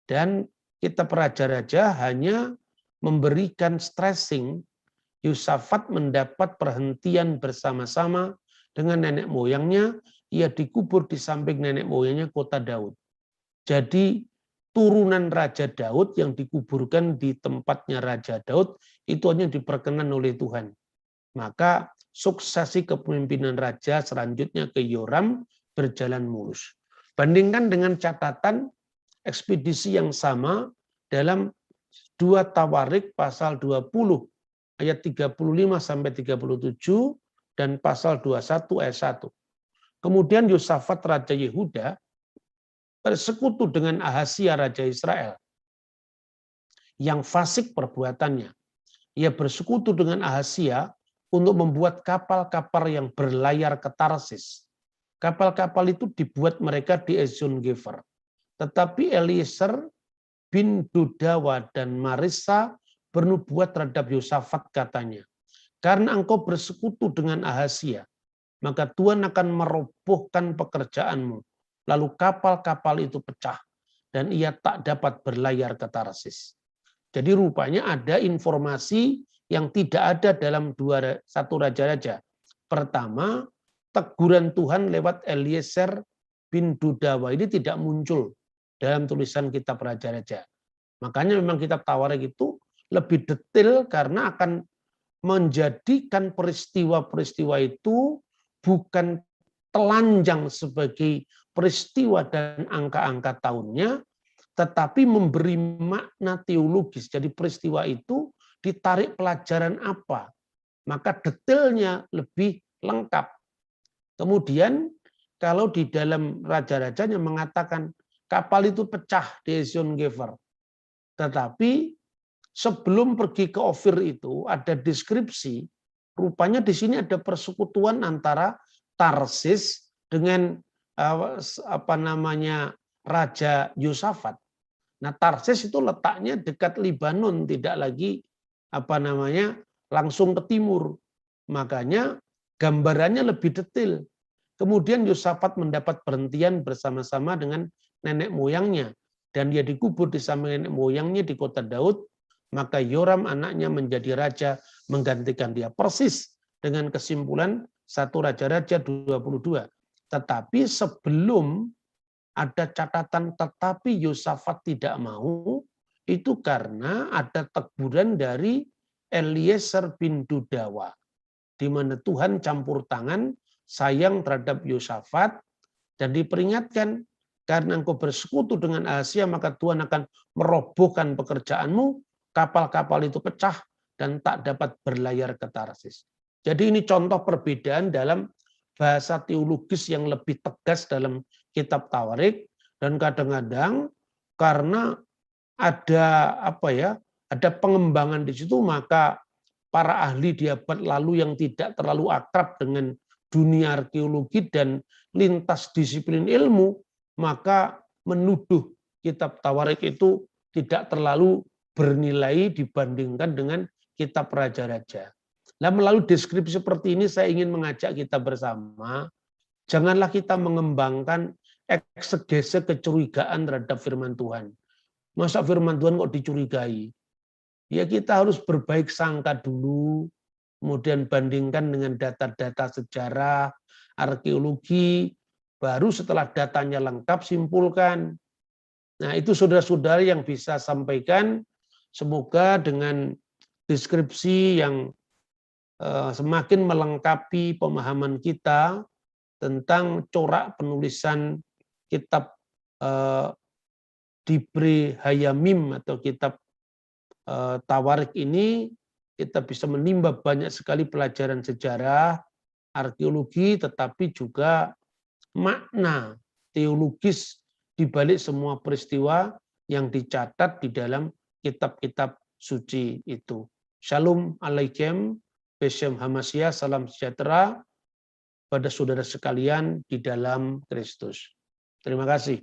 Dan kitab Raja-Raja hanya memberikan stressing. Yosafat mendapat perhentian bersama-sama dengan nenek moyangnya. Ia dikubur di samping nenek moyangnya kota Daud. Jadi turunan Raja Daud yang dikuburkan di tempatnya Raja Daud itu hanya diperkenan oleh Tuhan. Maka suksesi kepemimpinan raja selanjutnya ke Yoram berjalan mulus. Bandingkan dengan catatan ekspedisi yang sama dalam 2 Tawarik pasal 20 ayat 35 sampai 37 dan pasal 21 ayat 1. Kemudian Yosafat raja Yehuda bersekutu dengan Ahazia raja Israel yang fasik perbuatannya. Ia bersekutu dengan Ahazia untuk membuat kapal-kapal yang berlayar ke Tarsis. Kapal-kapal itu dibuat mereka di Esion Gefer. Tetapi Eliezer bin Dodawa dan Marissa bernubuat terhadap Yosafat katanya, karena engkau bersekutu dengan Ahazia, maka Tuhan akan merobohkan pekerjaanmu. Lalu kapal-kapal itu pecah dan ia tak dapat berlayar ke Tarsis. Jadi rupanya ada informasi yang tidak ada dalam 1 Raja-Raja. Pertama, teguran Tuhan lewat Eliezer bin Dodawa ini tidak muncul dalam tulisan kitab Raja-Raja. Makanya memang kitab Tawarik itu lebih detail karena akan menjadikan peristiwa-peristiwa itu bukan telanjang sebagai peristiwa dan angka-angka tahunnya, tetapi memberi makna teologis. Jadi peristiwa itu ditarik pelajaran apa, maka detailnya lebih lengkap. Kemudian kalau di dalam Raja-Rajanya mengatakan kapal itu pecah di Esion Gefer, tetapi sebelum pergi ke Ofir itu ada deskripsi, rupanya di sini ada persekutuan antara Tarsis dengan Raja Yosafat. Nah, Tarsis itu letaknya dekat Libanon, tidak lagi langsung ke timur. Makanya gambarannya lebih detail. Kemudian Yosafat mendapat perhentian bersama-sama dengan nenek moyangnya dan dia dikubur di samping nenek moyangnya di kota Daud. Maka Yoram anaknya menjadi raja menggantikan dia. Persis dengan kesimpulan 1 Raja-Raja 22. Tetapi sebelum ada catatan tetapi Yosafat tidak mau, itu karena ada teguran dari Eliezer bin Dodawa, di mana Tuhan campur tangan sayang terhadap Yosafat dan diperingatkan, karena engkau bersekutu dengan Ahazia maka Tuhan akan merobohkan pekerjaanmu, kapal-kapal itu pecah dan tak dapat berlayar ke Tarsis. Jadi ini contoh perbedaan dalam bahasa teologis yang lebih tegas dalam kitab Tawarik, dan kadang-kadang karena ada pengembangan di situ, maka para ahli di abad lalu yang tidak terlalu akrab dengan dunia arkeologi dan lintas disiplin ilmu, maka menuduh kitab Tawarik itu tidak terlalu bernilai dibandingkan dengan kitab Raja-Raja. Nah, melalui deskripsi seperti ini saya ingin mengajak kita bersama, janganlah kita mengembangkan eksegese kecurigaan terhadap firman Tuhan. Masa firman Tuhan kok dicurigai? Ya kita harus berbaik sangka dulu, kemudian bandingkan dengan data-data sejarah, arkeologi, baru setelah datanya lengkap simpulkan. Nah itu saudara-saudara yang bisa sampaikan, semoga dengan deskripsi yang semakin melengkapi pemahaman kita tentang corak penulisan kitab Dibre Hayamim atau kitab Tawarik ini, kita bisa menimba banyak sekali pelajaran sejarah, arkeologi, tetapi juga makna teologis di balik semua peristiwa yang dicatat di dalam kitab-kitab suci itu. Shalom alaikum, Beshem Hamasya, salam sejahtera pada saudara sekalian di dalam Kristus. Terima kasih.